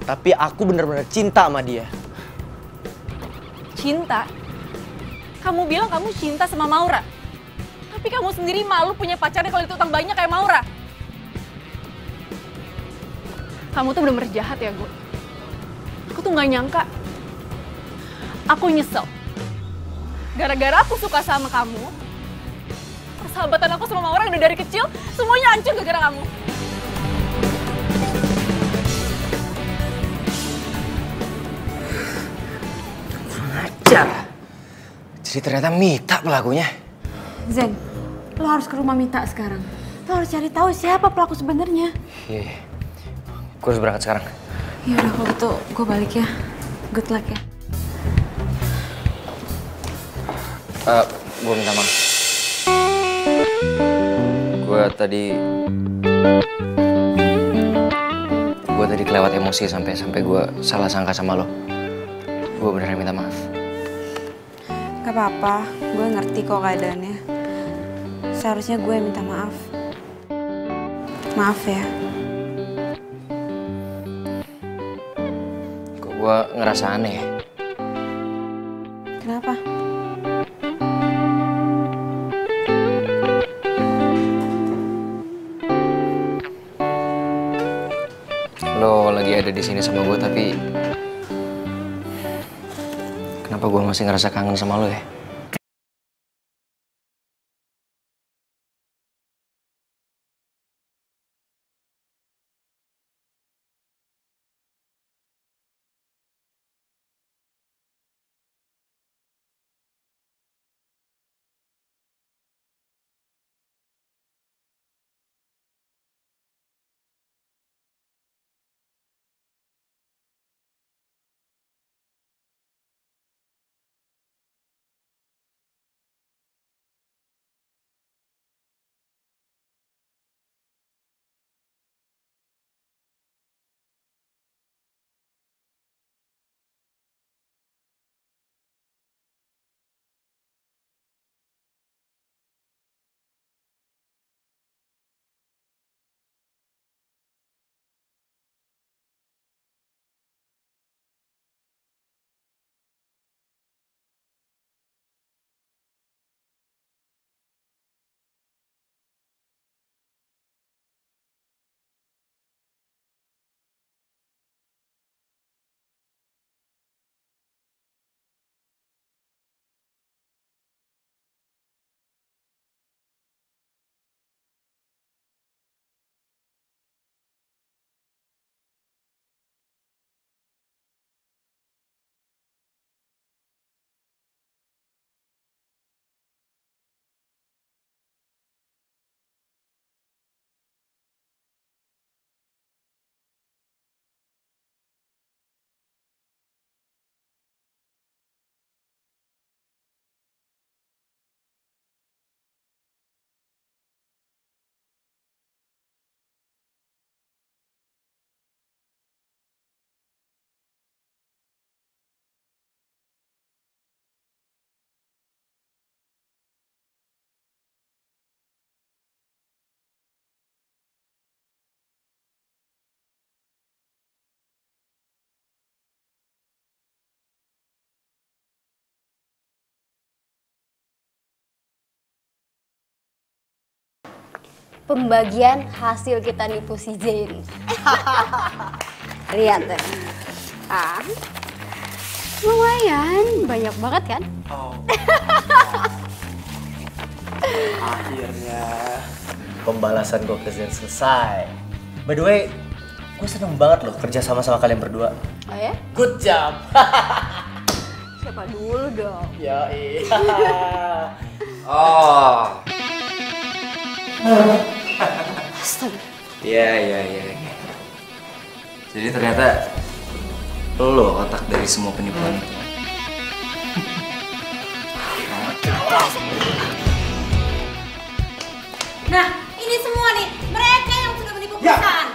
Tapi aku bener-bener cinta sama dia. Cinta? Kamu bilang kamu cinta sama Maura. Tapi kamu sendiri malu punya pacarnya kalau itu utang banyak kayak Maura. Kamu tuh bener-bener jahat ya, Go. Aku tuh gak nyangka. Aku nyesel. Gara-gara aku suka sama kamu, persahabatan aku sama Maura udah dari kecil, semuanya hancur gara-gara kamu. Ajar. Jadi ternyata Mita pelakunya. Zen, lo harus ke rumah Mita sekarang. Lo harus cari tahu siapa pelaku sebenarnya. Iya. Gue harus berangkat sekarang. Ya udah kalau gitu gue balik ya. Good luck ya. Gue minta maaf. Gue tadi kelewat emosi sampai gue salah sangka sama lo. Gue beneran minta maaf. Gak apa-apa, gue ngerti kok keadaannya. Seharusnya gue yang minta maaf. Maaf ya. Kok gue ngerasa aneh ya? Kenapa? Lo lagi ada di sini sama gue tapi kenapa gue masih ngerasa kangen sama lo ya? pembagian hasil kita nipu si Zain. Lihat deh. Lumayan, banyak banget kan? Oh. Akhirnya pembalasan gue ke Zen selesai. By the way, gue seneng banget loh kerja sama kalian berdua. Oh ya? Good job. Siapa dulu dong? Ya iya. Oh. Astaga. Iya. Jadi ternyata lo otak dari semua penipuan itu. Nah, ini semua nih, mereka yang sudah menipu perusahaan.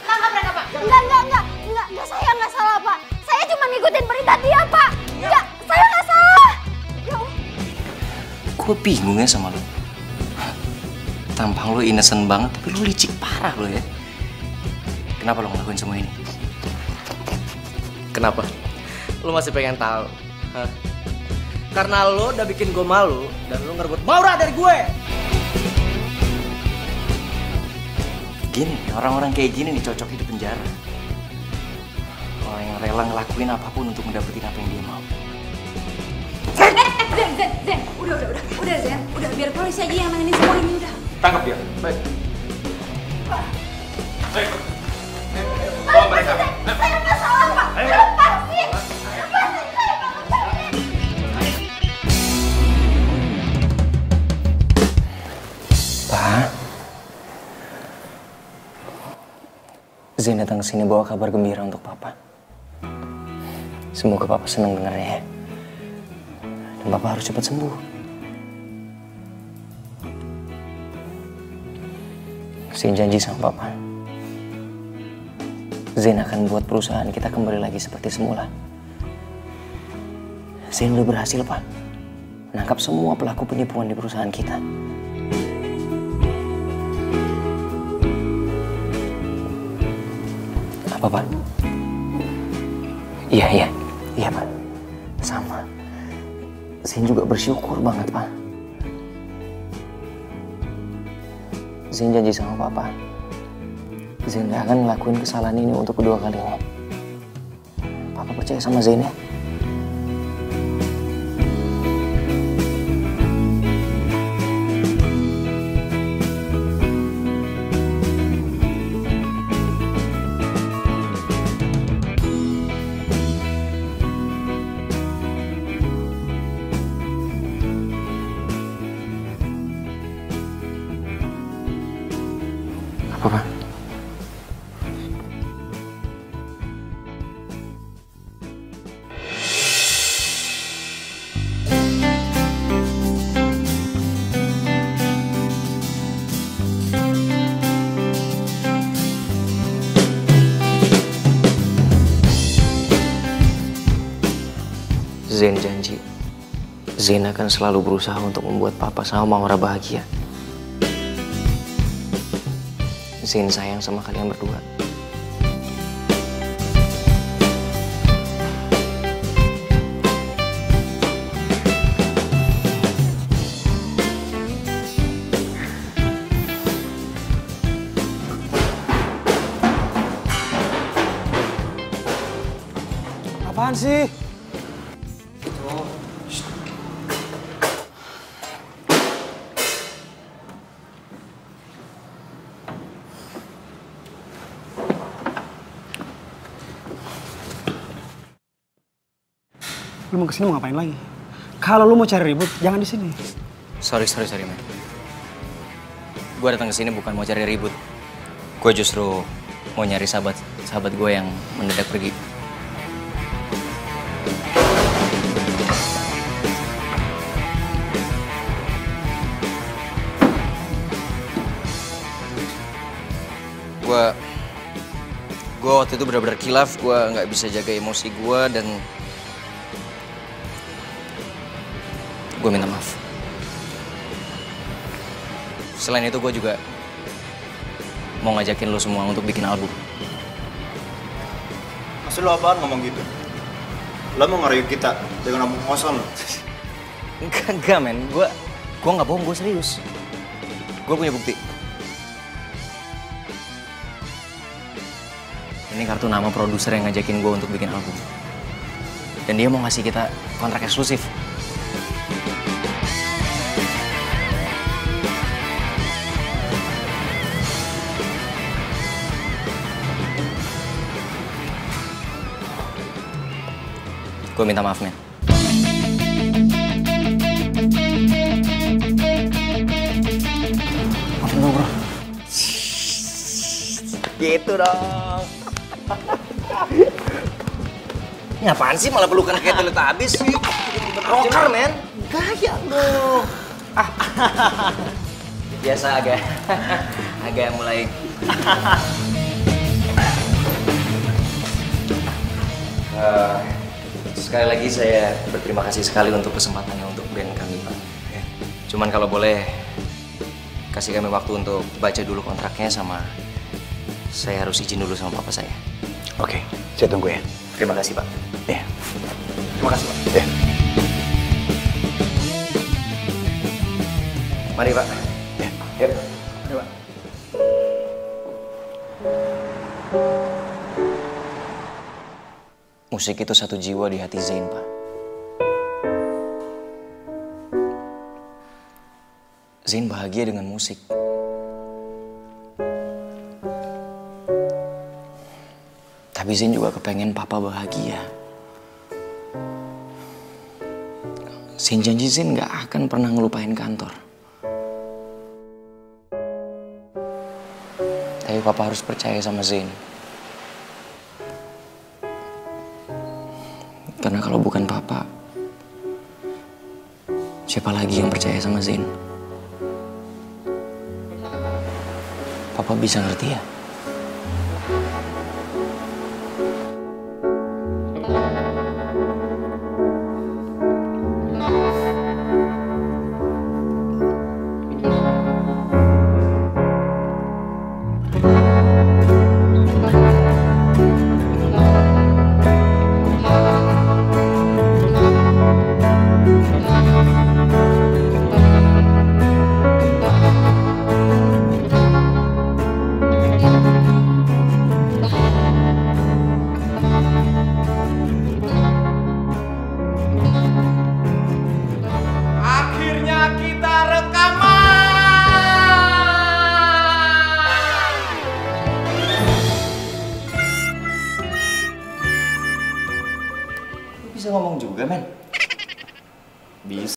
Tangkap mereka, Pak. Enggak, saya nggak salah, Pak. Saya cuma ngikutin perintah dia, Pak. Enggak, saya nggak salah. Ya Allah. Gue bingung ya sama lo. Tampang lo innocent banget, tapi lo licik parah lo ya. Kenapa lo ngelakuin semua ini? Kenapa? Lo masih pengen tahu? Hah? Karena lo udah bikin gue malu dan lo ngerebut Maura dari gue. Gini, orang-orang kayak gini nih cocok di penjara. Orang yang rela ngelakuin apapun untuk mendapatkan apa yang dia mau. Zen, udah Zen, udah biar polisi aja yang nanganin semua ini udah. Tangkap dia. Baik. Baik. Bawa mereka. Saya nggak salah, Pak. Lepasin. Lepasin saya, Pak. Pak, Zain datang ke sini bawa kabar gembira untuk Papa. Semoga Papa senang dengarnya ya. Dan Papa harus cepat sembuh. Zain janji sama Papa. Zain akan buat perusahaan kita kembali lagi seperti semula. Zain udah berhasil, Pak. Menangkap semua pelaku penipuan di perusahaan kita. Apa, Pak? Iya, Pak. Sama. Zain juga bersyukur banget, Pak. Zain janji sama Papa. Zain gak akan ngelakuin kesalahan ini untuk kedua kalinya. Papa percaya sama Zain ya? Apa, Pak? Zain janji, Zain akan selalu berusaha untuk membuat Papa sama Maura bahagia. Zain sayang sama kalian berdua. Apaan sih? Lu mau kesini mau ngapain lagi? Kalau lu mau cari ribut, jangan di sini. Sorry, man. Gue datang ke sini bukan mau cari ribut. Gue justru mau nyari sahabat gue yang mendadak pergi. Gue waktu itu benar-benar kilaf. Gue nggak bisa jaga emosi gue dan gue minta maaf. Selain itu gue juga mau ngajakin lo semua untuk bikin album. Maksud lo apaan ngomong gitu? Lo mau ngerayu kita dengan ngomong kosong lo? Enggak men. Gue nggak bohong, gue serius. Gue punya bukti. Ini kartu nama produser yang ngajakin gue untuk bikin album. Dan dia mau ngasih kita kontrak eksklusif. Gue minta maaf, men. Maafin gue, bro. Gitu dong. Ini apaan sih malah pelukan kayak Teletubbies? Rocker, men. Gaya lo. Biasa agak mulai. Sekali lagi saya berterima kasih sekali untuk kesempatannya untuk band kami, Pak. Cuman kalau boleh kasih kami waktu untuk baca dulu kontraknya, sama saya harus izin dulu sama papa saya. Oke, saya tunggu ya. Terima kasih, Pak. Ya. Terima kasih, Pak. Ya. Mari, Pak. Ya. Yuk. Ayo, Pak. Musik itu satu jiwa di hati Zain, Pak. Zain bahagia dengan musik. Tapi Zain juga kepengen papa bahagia. Zain janji Zain gak akan pernah ngelupain kantor. Tapi papa harus percaya sama Zain. Karena kalau bukan papa, siapa lagi yang percaya sama Zain? Papa bisa ngerti ya? Bisa ngomong juga, men.